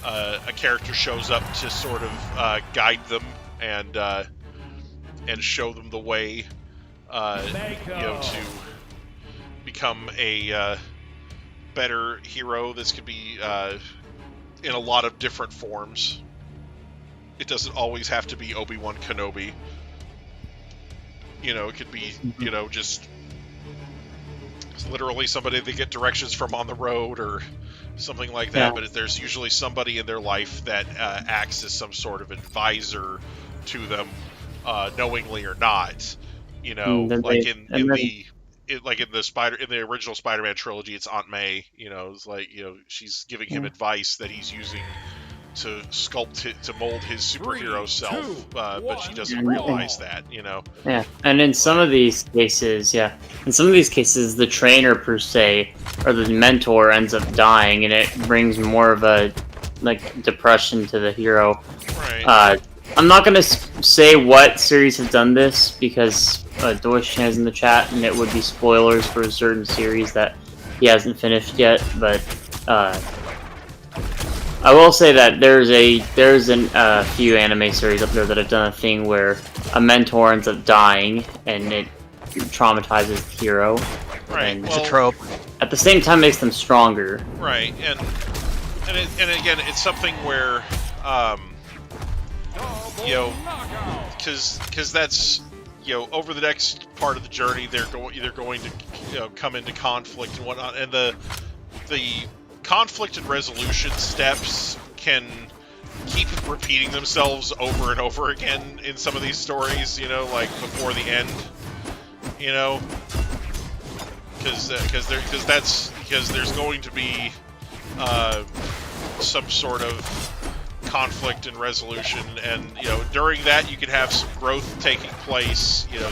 a character shows up to sort of guide them and show them the way, to become a better hero. This could be in a lot of different forms. It doesn't always have to be Obi-Wan Kenobi. It could be, just literally somebody they get directions from on the road or something like that. Yeah. But there's usually somebody in their life that acts as some sort of advisor to them, knowingly or not. In the original Spider-Man trilogy, it's Aunt May. It's like, she's giving him advice that he's using to mold his superhero self, but she doesn't realize that, Yeah, and in some of these cases, the trainer per se, or the mentor, ends up dying, and it brings more of a depression to the hero. Right. I'm not gonna say what series have done this because Deutsch has in the chat, and it would be spoilers for a certain series that he hasn't finished yet, but I will say that there's a few anime series up there that have done a thing where a mentor ends up dying and it traumatizes the hero. Right. It's a trope. at the same time makes them stronger. Right, and again, it's something where, you know, because that's, you know, over the next part of the journey, they're going to, you know, come into conflict and whatnot, and the conflict and resolution steps can keep repeating themselves over and over again in some of these stories, you know, like before the end, you know, because there's going to be some sort of conflict and resolution, and you know, during that you can have some growth taking place, you know,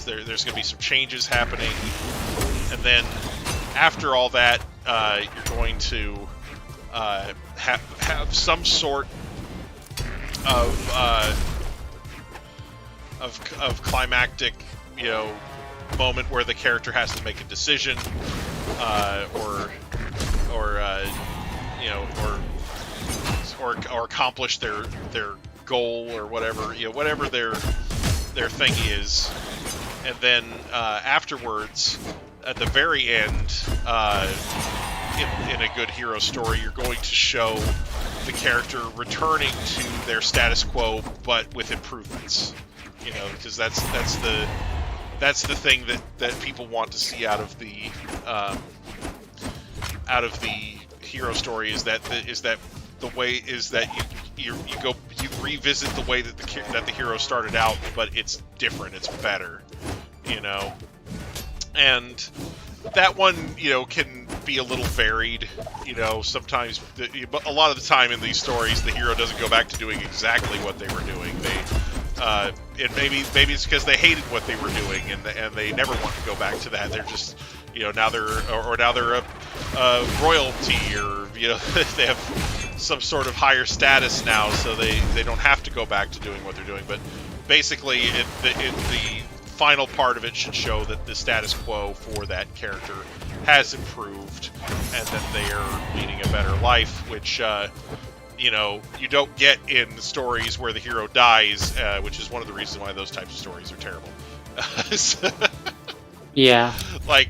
there's going to be some changes happening, and then after all that, you're going to have some sort of climactic, you know, moment where the character has to make a decision, or you know, or accomplish their goal or whatever, you know, whatever their thing is, and then afterwards, at the very end, in a good hero story, you're going to show the character returning to their status quo, but with improvements. You know, because that's the thing that people want to see out of the hero story is that you revisit the way that the hero started out, but it's different, it's better, you know. And that one, you know, can be a little varied, you know. Sometimes, but a lot of the time in these stories, the hero doesn't go back to doing exactly what they were doing. And maybe it's because they hated what they were doing, and they never want to go back to that. They're just, you know, now they're a royalty, or you know, they have some sort of higher status now, so they don't have to go back to doing what they're doing. But basically, the final part of it should show that the status quo for that character has improved, and that they are leading a better life, which you know, you don't get in stories where the hero dies, which is one of the reasons why those types of stories are terrible. Yeah. Like,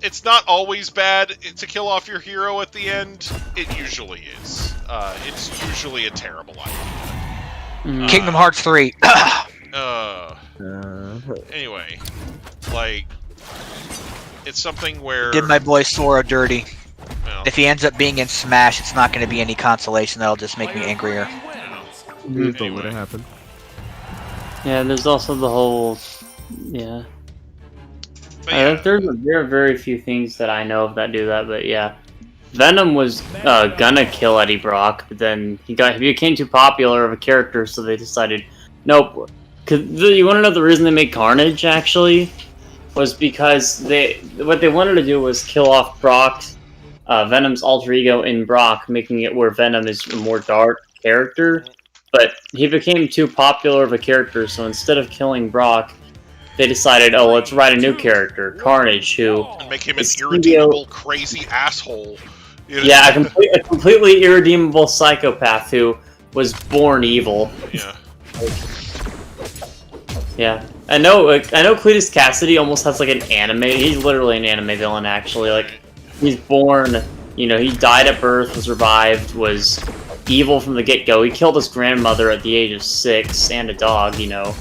it's not always bad to kill off your hero at the end. It usually is. It's usually a terrible idea. Kingdom Hearts 3. Anyway, like, it's something where... Did my boy Sora dirty. Well, If he ends up being in Smash, it's not going to be any consolation. That'll just make me angrier. Don't let it happen. Yeah, there's also the whole... Yeah. but yeah, There are very few things that I know of that do that, but yeah. Venom was gonna kill Eddie Brock, but then he became too popular of a character, so they decided, nope. You want to know the reason they made Carnage, actually? Was because what they wanted to do was kill off Brock's, Venom's alter ego in Brock, making it where Venom is a more dark character. But he became too popular of a character, so instead of killing Brock, they decided, oh, let's write a new character, Carnage, who... and make him an irredeemable, crazy asshole. You know? Yeah, a completely irredeemable psychopath who was born evil. Yeah. Yeah. I know Cletus Cassidy almost has like an anime... He's literally an anime villain, actually. Like, he's born... You know, he died at birth, was revived, was evil from the get-go. He killed his grandmother at the age of 6, and a dog, you know.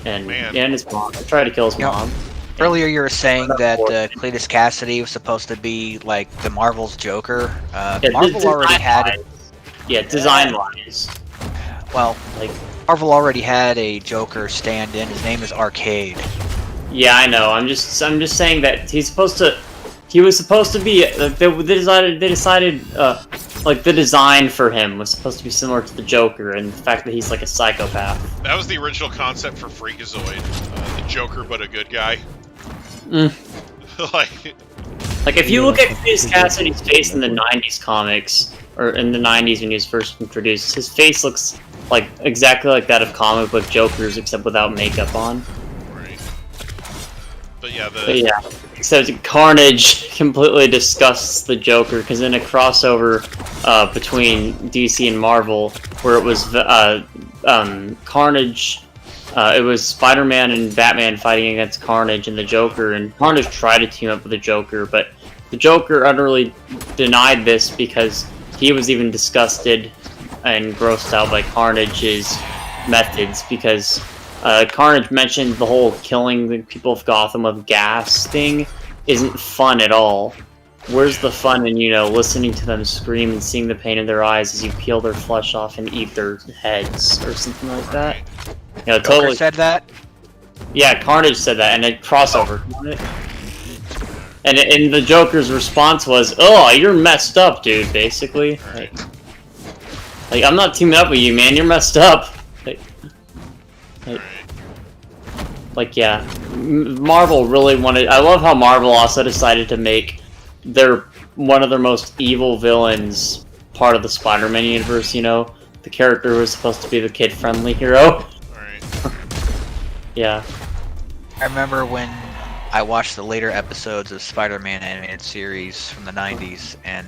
And his mom. I tried to kill his mom. Earlier you were saying that Cletus Cassidy was supposed to be like the Marvel's Joker. Marvel already had... Yeah, design-wise. Well, like, Marvel already had a Joker stand-in. His name is Arcade. Yeah, I know. I'm just saying that he was supposed to be. They decided like the design for him was supposed to be similar to the Joker, and the fact that he's like a psychopath. That was the original concept for Freakazoid, the Joker but a good guy. Like if you look at Cletus Cassidy's face in the '90s comics, or in the '90s when he was first introduced, his face looks like exactly like that of comic book Jokers, except without makeup on. Right. But yeah, except Carnage completely disgusts the Joker, because in a crossover between DC and Marvel, where it was Carnage It was Spider-Man and Batman fighting against Carnage and the Joker, and Carnage tried to team up with the Joker, but the Joker utterly denied this because he was even disgusted and grossed out by Carnage's methods, because Carnage mentioned the whole killing the people of Gotham with gas thing isn't fun at all. Where's the fun in, listening to them scream and seeing the pain in their eyes as you peel their flesh off and eat their heads or something like that? Totally said that? Yeah, Carnage said that, and it crossover. And the Joker's response was, "Oh, you're messed up, dude." Basically, like I'm not teaming up with you, man. You're messed up. Yeah, Marvel really wanted. I love how Marvel also decided to make one of their most evil villains part of the Spider-Man universe. The character who was supposed to be the kid-friendly hero. Yeah. I remember when I watched the later episodes of Spider-Man animated series from the 90s, and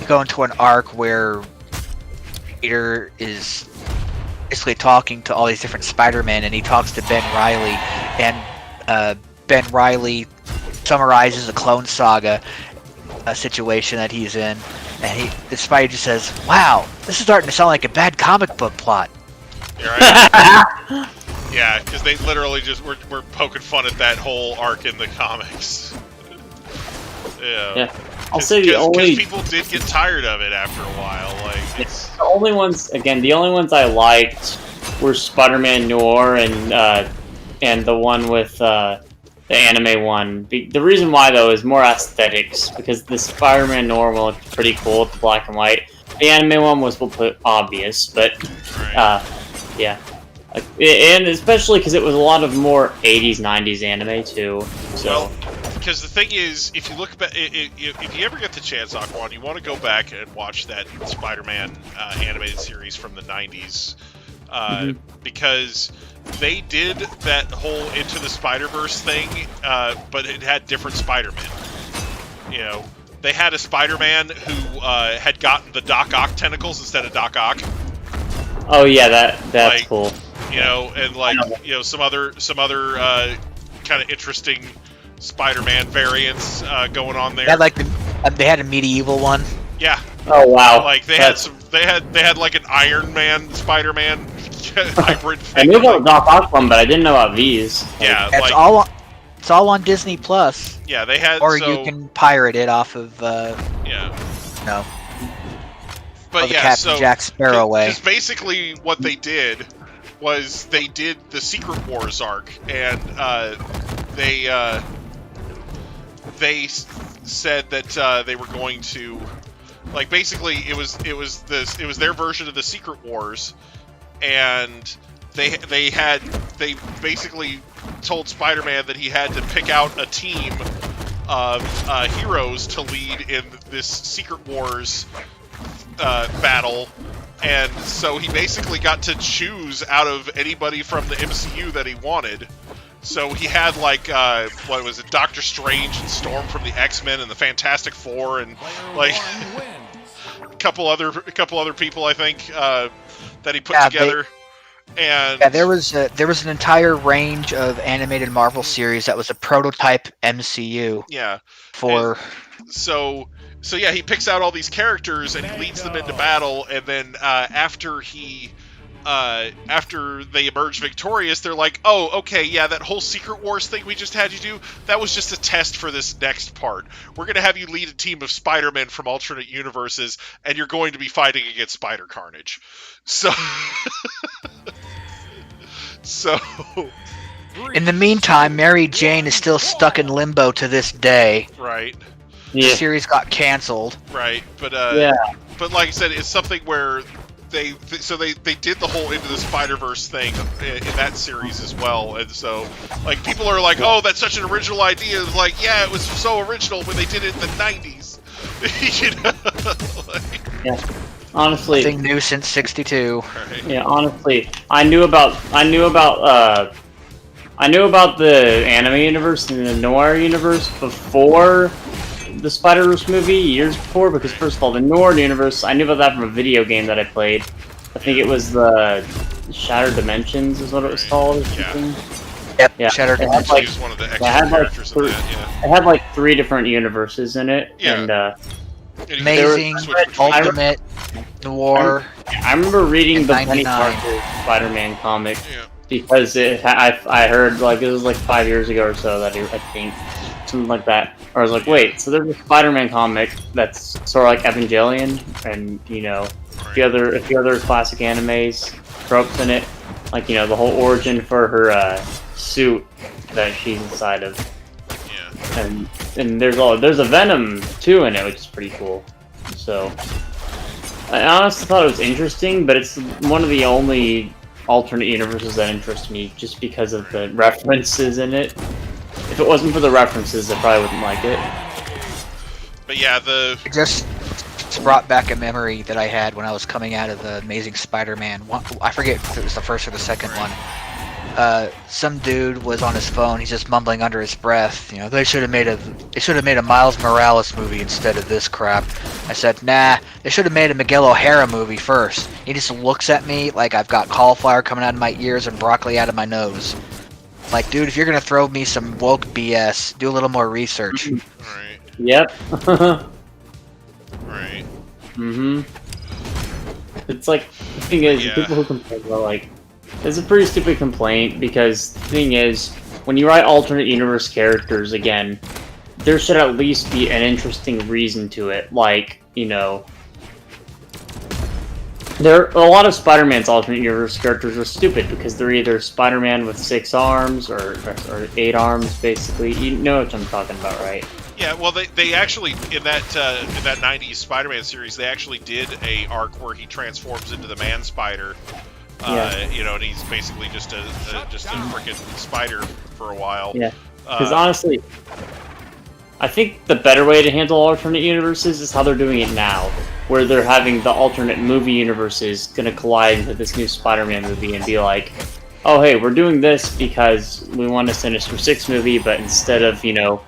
you go into an arc where Peter is basically talking to all these different Spider-Men, and he talks to Ben Reilly, and Ben Reilly summarizes a Clone Saga situation that he's in, and the Spider just says, "Wow, this is starting to sound like a bad comic book plot." You're right. Yeah, because they literally just were poking fun at that whole arc in the comics. Yeah. I'll say because people did get tired of it after a while. The only ones I liked were Spider-Man Noir and the one with the anime one. The reason why though is more aesthetics, because the Spider-Man Noir one looked pretty cool with the black and white. The anime one was obvious, but yeah. And especially because it was a lot of more 80s, 90s anime too. So. Well, because the thing is, if you look back, if you ever get the chance, Aquan, you want to go back and watch that Spider-Man animated series from the 90s, because they did that whole Into the Spider-Verse thing, but it had different Spider-Men. They had a Spider-Man who had gotten the Doc Ock tentacles instead of Doc Ock. Oh yeah, that's cool. And some other kind of interesting Spider-Man variants going on there. They had a medieval one. Yeah. Oh wow. Like they had like an Iron Man Spider-Man hybrid thing. I knew about the Doc Ock one, but I didn't know about these. Yeah, it's all on Disney Plus. Yeah, they had. Or you can pirate it off of. But yeah, Captain Jack Sparrow way. Because basically what they did was they did the Secret Wars arc, and they said that they were going to, like, basically it was their version of the Secret Wars, and they basically told Spider-Man that he had to pick out a team of heroes to lead in this Secret Wars battle, and so he basically got to choose out of anybody from the MCU that he wanted. So he had what was it, Doctor Strange and Storm from the X-Men and the Fantastic Four, and like a couple other people I think that he put together. And there was an entire range of animated Marvel series that was a prototype MCU. Yeah. So yeah, he picks out all these characters and he leads them into battle, and then after they emerge victorious, they're like, "Oh, okay, yeah, that whole Secret Wars thing we just had you do, that was just a test for this next part. We're going to have you lead a team of Spider-Men from alternate universes, and you're going to be fighting against Spider-Carnage." So... In the meantime, Mary Jane is still stuck in limbo to this day. Right. The series got canceled. Right, but but like I said, it's something where they did the whole Into the Spider-Verse thing in that series as well, and so like people are like, "Oh, that's such an original idea." It's like, yeah, it was so original when they did it in the 90s. Yeah. Honestly, nothing new since '62. Right. Yeah, honestly, I knew about the anime universe and the noir universe before the Spider-Verse movie, years before, because first of all, the noir universe, I knew about that from a video game that I played. I think it was the Shattered Dimensions is what it was called. Or Yeah. something. Yep, Yeah. Shattered It had, Dimensions. like, He's one of the it extra had, like, characters in that, yeah. It had like 3 different universes in it, Yeah. and And you can Amazing, switch between- Ultimate, Noir. I remember reading In the Penny 99. Parker Spider-Man comic Yeah. because I heard like it was like 5 years ago or so that I think something like that. Or I was like, wait, so there's a Spider-Man comic that's sort of like Evangelion, and you know, a few other classic animes tropes in it, like you know the whole origin for her suit that she's inside of, Yeah. and there's a Venom too in it, which is pretty cool. So I honestly thought it was interesting, but it's one of the only alternate universes that interest me just because of the references in it. If it wasn't for the references, I probably wouldn't like it. But yeah, It just brought back a memory that I had when I was coming out of the Amazing Spider-Man. I forget if it was the first or the second one. Some dude was on his phone. He's just mumbling under his breath. You know, they should have made a Miles Morales movie instead of this crap. I said, nah. They should have made a Miguel O'Hara movie first. He just looks at me like I've got cauliflower coming out of my ears and broccoli out of my nose. Like, dude, if you're gonna throw me some woke BS, do a little more research. right, Yep. right. Mm-hmm. It's like, the thing is, Yeah. people who complain about, like, it's a pretty stupid complaint, because the thing is, when you write alternate universe characters, again, there should at least be an interesting reason to it. Like, you know, a lot of Spider-Man's alternate universe characters are stupid, because they're either Spider-Man with 6 arms, or 8 arms, basically. You know what I'm talking about, right? Yeah, well, they actually in that '90s Spider-Man series, they actually did a arc where he transforms into the Man Spider. Yeah. You know, and he's basically just a freaking spider for a while. Yeah. Because honestly, I think the better way to handle alternate universes is how they're doing it now, where they're having the alternate movie universes gonna collide into this new Spider-Man movie and be like, oh hey, we're doing this because we want a Sinister Six movie, but instead of, you know,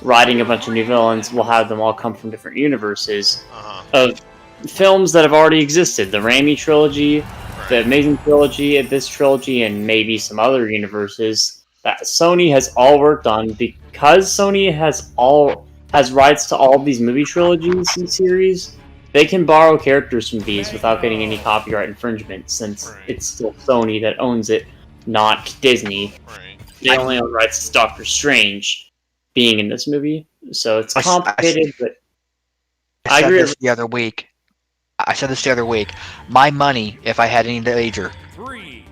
writing a bunch of new villains, we'll have them all come from different universes of films that have already existed. The Raimi trilogy, the Amazing trilogy, this trilogy, and maybe some other universes that Sony has all worked on, because Sony has rights to all of these movie trilogies and series. They can borrow characters from these without getting any copyright infringement, since it's still Sony that owns it, not Disney. They only own rights to Doctor Strange being in this movie, so it's complicated. But I agree. I said this the other week. My money, if I had any wager,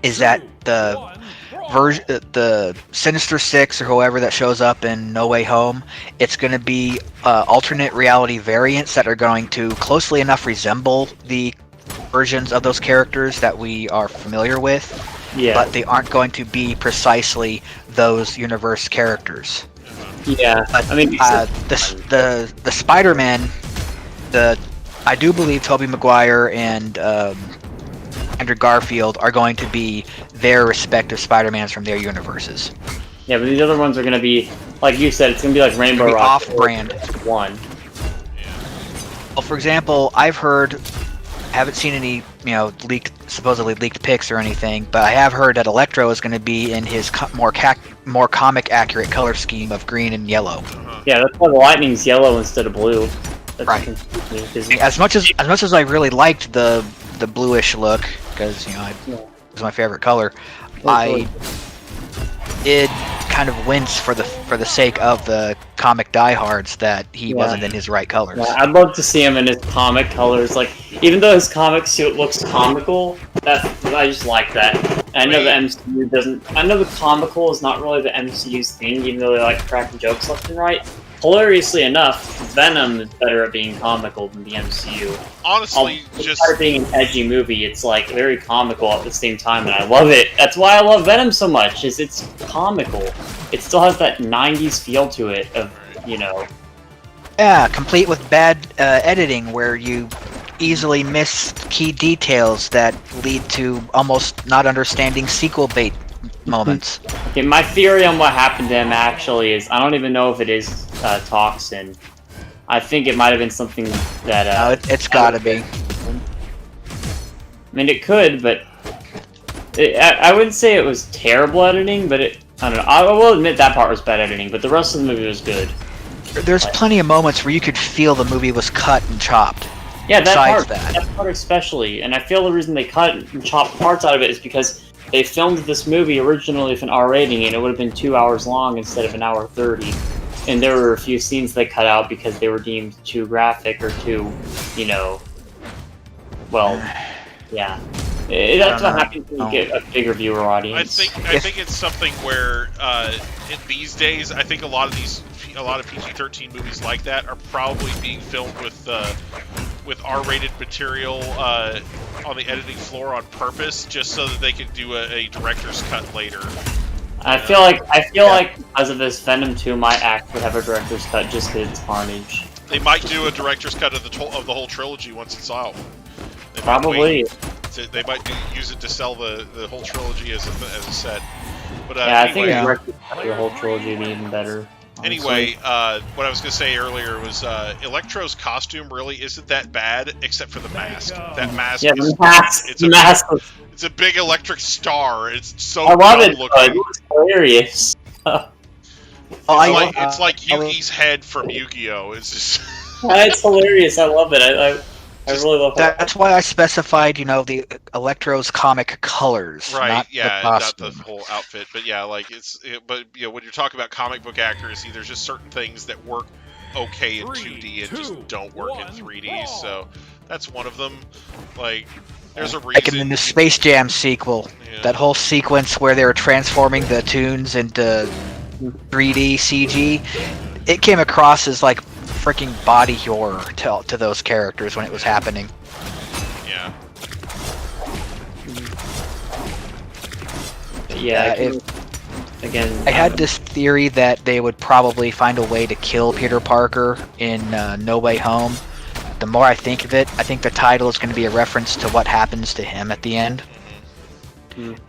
is that the Sinister Six or whoever that shows up in No Way Home, it's going to be alternate reality variants that are going to closely enough resemble the versions of those characters that we are familiar with, but they aren't going to be precisely those universe characters. Yeah, but, I mean, the Spider-Man, I do believe Tobey Maguire and Andrew Garfield are going to be their respective Spider-Mans from their universes. Yeah, but these other ones are going to be, like you said, it's going to be like Rainbow Rock. Off-brand. One. Well, for example, I've heard, haven't seen any, you know, supposedly leaked pics or anything, but I have heard that Electro is going to be in his more comic accurate color scheme of green and yellow. Yeah, that's why the lightning's yellow instead of blue. That's right. As much as I really liked the bluish look, because you know it was my favorite color, I did kind of wince for the sake of the comic diehards that he wasn't in his right colors. Yeah, I'd love to see him in his comic colors. Like, even though his comic suit looks comical, I just like that. And I know the MCU doesn't. I know the comical is not really the MCU's thing, even though they like cracking jokes left and right. Hilariously enough, Venom is better at being comical than the MCU. Honestly, despite being an edgy movie, it's like very comical at the same time, and I love it. That's why I love Venom so much. Is it's comical. It still has that '90s feel to it. Of you know. Yeah, complete with bad editing, where you easily miss key details that lead to almost not understanding sequel bait moments. Okay, my theory on what happened to him actually is, I don't even know if it is toxin. I think it might have been something that... no, it's gotta be. I mean, it could, but I wouldn't say it was terrible editing, but I don't know. I will admit that part was bad editing, but the rest of the movie was good. There's plenty of moments where you could feel the movie was cut and chopped. Yeah, Besides that part especially, and I feel the reason they cut and chopped parts out of it is because they filmed this movie originally with an R rating, and it would have been 2 hours long instead of 1 hour 30. And there were a few scenes they cut out because they were deemed too graphic or too, well, yeah. That's what happens when you get a bigger viewer audience. I think it's something where in these days, I think a lot of PG-13 movies like that are probably being filmed with R-rated material on the editing floor on purpose, just so that they can do a director's cut later. I feel like because of this, Venom 2 might actually have a director's cut just because it's Carnage. They might do a director's cut of the whole trilogy once it's out. Probably. They might use it to sell the whole trilogy as a set. But yeah, anyway, I think the whole trilogy would be even better. Honestly. Anyway, what I was going to say earlier was Electro's costume really isn't that bad, except for the mask. That mask is it's a big electric star. It's so I love it. Looking. It's hilarious. It's like Yugi's head from Yu-Gi-Oh! It's just it's hilarious. I love it. I really love it. That's why I specified, the Electro's comic colors. Right, not not the whole outfit, but yeah, like but when you're talking about comic book accuracy, there's just certain things that work okay in 2D and just don't work in 3D. So that's one of them. Like, there's a reason. Like in the Space Jam sequel, that whole sequence where they were transforming the tunes into 3D CG, it came across as like freaking body horror to those characters when it was happening. Yeah. Yeah. I had this theory that they would probably find a way to kill Peter Parker in No Way Home. The more I think of it, I think the title is going to be a reference to what happens to him at the end.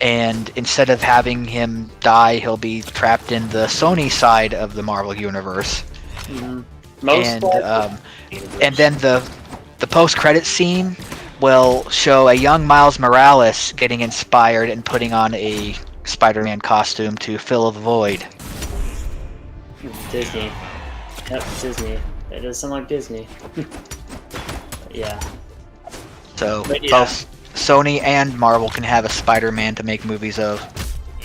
And instead of having him die, he'll be trapped in the Sony side of the Marvel Universe. And then the post-credit scene will show a young Miles Morales getting inspired and putting on a Spider-Man costume to fill the void. Disney. Yep, Disney. It does sound like Disney. Yeah. So both Sony and Marvel can have a Spider-Man to make movies of.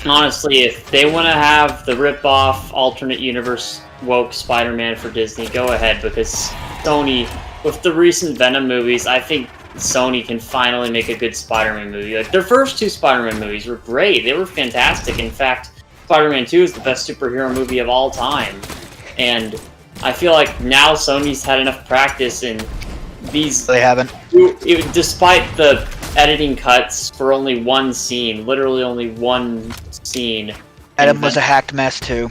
Honestly, if they want to have the rip-off alternate universe woke Spider-Man for Disney, go ahead, because Sony, with the recent Venom movies, I think Sony can finally make a good Spider-Man movie. Like, their first two Spider-Man movies were great. They were fantastic. In fact, Spider-Man 2 is the best superhero movie of all time. And I feel like now Sony's had enough practice in these... They haven't. Despite the editing cuts for only one scene, literally only one scene. Adam was a hacked mess too.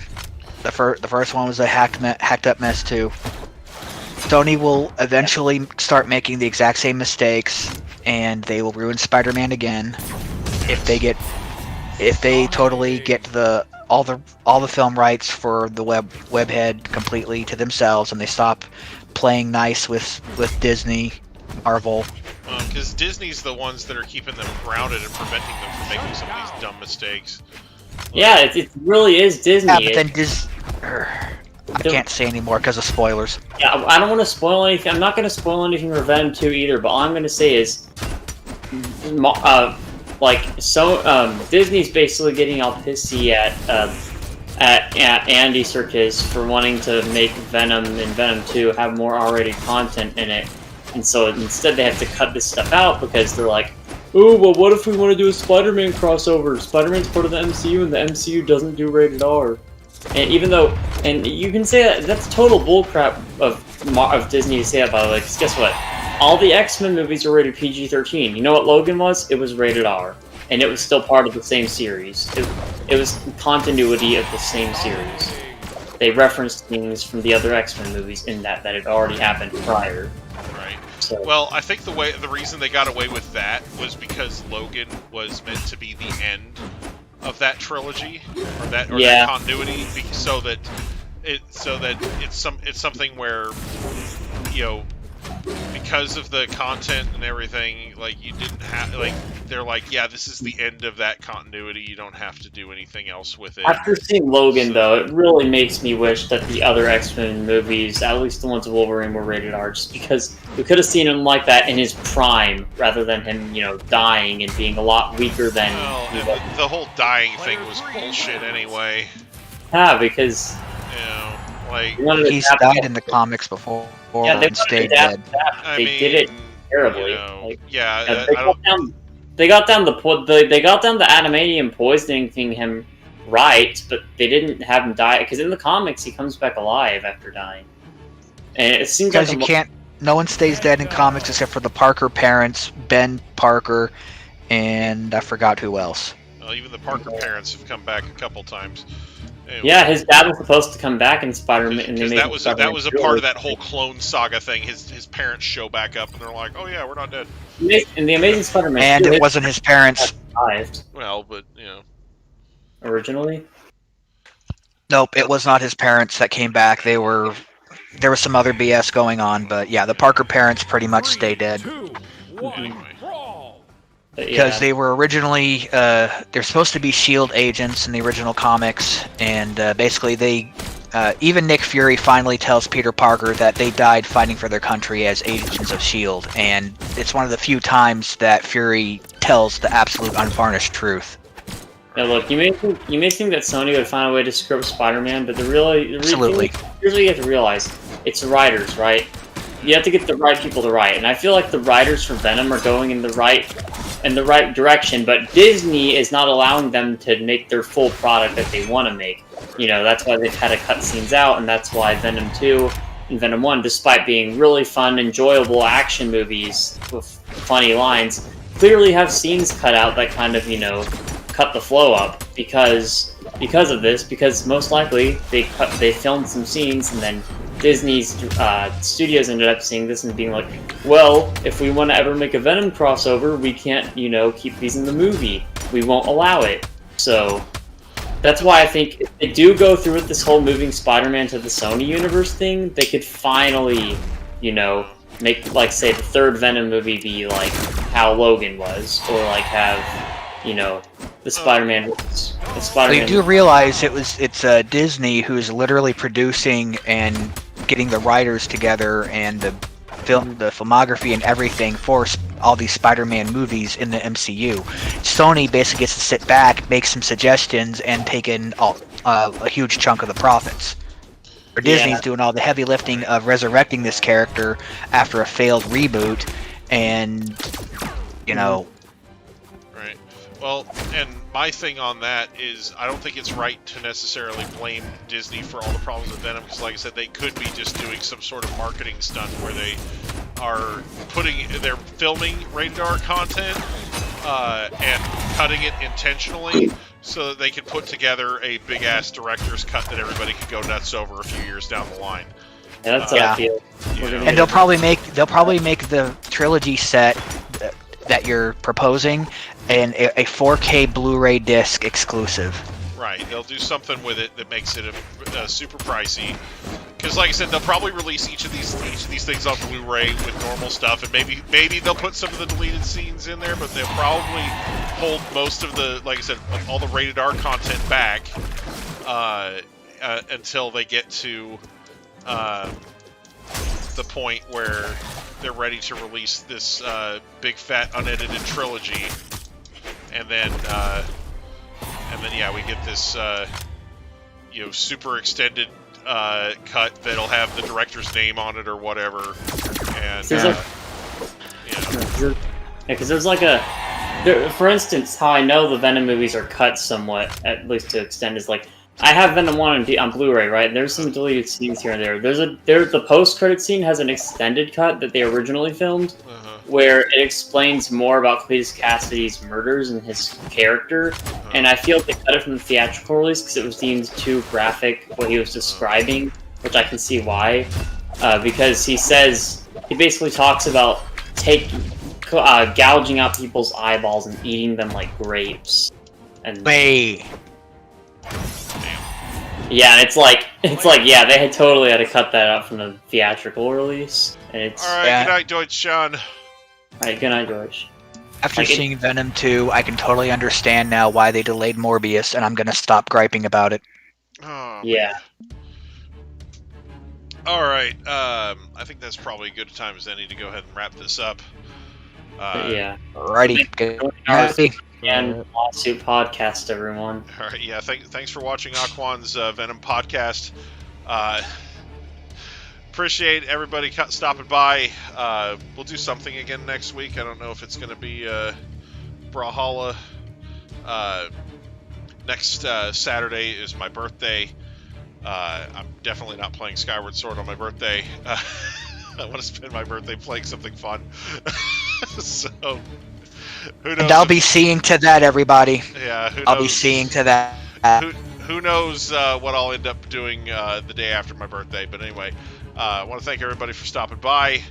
The first one was a hacked up mess too. Sony will eventually start making the exact same mistakes, and they will ruin Spider-Man again if they totally get all the film rights for the webhead completely to themselves, and they stop playing nice with Disney, Marvel. Because Disney's the ones that are keeping them grounded and preventing them from making some of these dumb mistakes. Yeah, it really is Disney. Yeah, but then I can't say anymore because of spoilers. Yeah, I don't want to spoil anything. I'm not going to spoil anything for Venom 2 either, but all I'm going to say is, Disney's basically getting all pissy at Andy Serkis for wanting to make Venom and Venom 2 have more R-rated content in it. And so instead they have to cut this stuff out because they're like, oh, well, what if we want to do a Spider-Man crossover? Spider-Man's part of the MCU and the MCU doesn't do rated R. And even though, and you can say that's total bullcrap of Disney to say that, by the way, because guess what? All the X-Men movies are rated PG-13. You know what Logan was? It was rated R. And it was still part of the same series. It was continuity of the same series. They referenced things from the other X-Men movies in that had already happened prior. Right. So, well, I think the reason they got away with that was because Logan was meant to be the end of that trilogy or that continuity, so that it's something where, you know, because of the content and everything, like, you didn't have, like, they're like, yeah, this is the end of that continuity. You don't have to do anything else with it. After seeing Logan, though, it really makes me wish that the other X-Men movies, at least the ones of Wolverine, were rated R, just because we could have seen him like that in his prime, rather than him, dying and being a lot weaker than... Well, and the whole dying thing was bullshit anyway. Yeah, because... He's died in the comics before and stayed dead. They did it terribly. They got down the adamantium poisoning thing him right, but they didn't have him die because in the comics he comes back alive after dying. And it seems because like you can't. No one stays dead in comics except for the Parker parents, Ben Parker, and I forgot who else. Well, even the Parker parents have come back a couple times. Anyway. Yeah, his dad was supposed to come back in Spider-Man. Because that was a part of that whole clone saga thing. His parents show back up and they're like, "Oh yeah, we're not dead." In the Amazing Spider-Man, and it wasn't his parents. Well, but originally. Nope, it was not his parents that came back. There was some other BS going on, but yeah, the Parker parents pretty much stay dead. Because they were originally, they're supposed to be S.H.I.E.L.D. agents in the original comics, and basically even Nick Fury finally tells Peter Parker that they died fighting for their country as agents of S.H.I.E.L.D., and it's one of the few times that Fury tells the absolute unvarnished truth. Yeah, look, you may think that Sony would find a way to screw up Spider-Man, but Absolutely. Here's what you have to realize. It's writers, right? You have to get the right people to write, and I feel like the writers for Venom are going in the right direction, but Disney is not allowing them to make their full product that they want to make. That's why they've had to cut scenes out, and that's why Venom 2 and Venom 1, despite being really fun, enjoyable action movies with funny lines, clearly have scenes cut out that kind of, cut the flow up because of this, because most likely they filmed some scenes and then Disney's studios ended up seeing this and being like, well, if we want to ever make a Venom crossover, we can't, keep these in the movie. We won't allow it. So that's why I think if they do go through with this whole moving Spider-Man to the Sony universe thing, they could finally, make, like, say, the third Venom movie be like how Logan was, or like have, the Spider-Man. You do realize it's Disney who's literally producing and getting the writers together and the filmography and everything for all these Spider-Man movies in the MCU. Sony basically gets to sit back, make some suggestions, and take in a huge chunk of the profits. Or Disney's doing all the heavy lifting of resurrecting this character after a failed reboot, and Right. Well, and my thing on that is I don't think it's right to necessarily blame Disney for all the problems with Venom, because like I said, they could be just doing some sort of marketing stunt where they are they're filming rated R content and cutting it intentionally so that they can put together a big-ass director's cut that everybody could go nuts over a few years down the line. Yeah, that's how I feel. And they'll probably make the trilogy set that you're proposing and a 4K Blu-ray disc exclusive. Right, they'll do something with it that makes it a super pricey. Because, like I said, they'll probably release each of these things on Blu-ray with normal stuff, and maybe they'll put some of the deleted scenes in there, but they'll probably hold most of the, like I said, all the rated R content back until they get to the point where they're ready to release this big fat unedited trilogy, and then yeah, we get this super extended cut that'll have the director's name on it or whatever, and because there's like for instance, how I know the Venom movies are cut somewhat, at least to extent, is like I have Venom 1 on Blu-ray, right? There's some deleted scenes here and there. The post-credit scene has an extended cut that they originally filmed, where it explains more about Cletus Cassidy's murders and his character. And I feel they cut it from the theatrical release because it was deemed too graphic what he was describing, which I can see why. Because he basically talks about gouging out people's eyeballs and eating them like grapes. And yeah, it's like yeah, they totally had to cut that out from the theatrical release, and it's all right. Good night, Deutsch Sean. All right, good night, George. After Like it- seeing Venom 2, I can totally understand now why they delayed Morbius, and I'm gonna stop griping about it. Oh, Yeah. all right. I think that's probably a good time as any to go ahead and wrap this up. Yeah. Alrighty, good Our night. and lawsuit podcast, everyone. All right. Yeah. Thanks for watching Aquan's Venom podcast. Appreciate everybody stopping by. We'll do something again next week. I don't know if it's going to be Brawlhalla. Next Saturday is my birthday. I'm definitely not playing Skyward Sword on my birthday. I want to spend my birthday playing something fun. So, who knows? And I'll be seeing to that, everybody. Yeah, who knows? I'll be seeing to that. Who knows what I'll end up doing the day after my birthday. But anyway, I want to thank everybody for stopping by.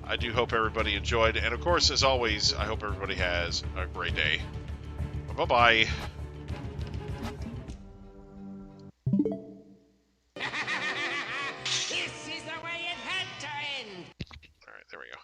I do hope everybody enjoyed. And of course, as always, I hope everybody has a great day. Bye-bye. This is the way it had to end. All right, there we go.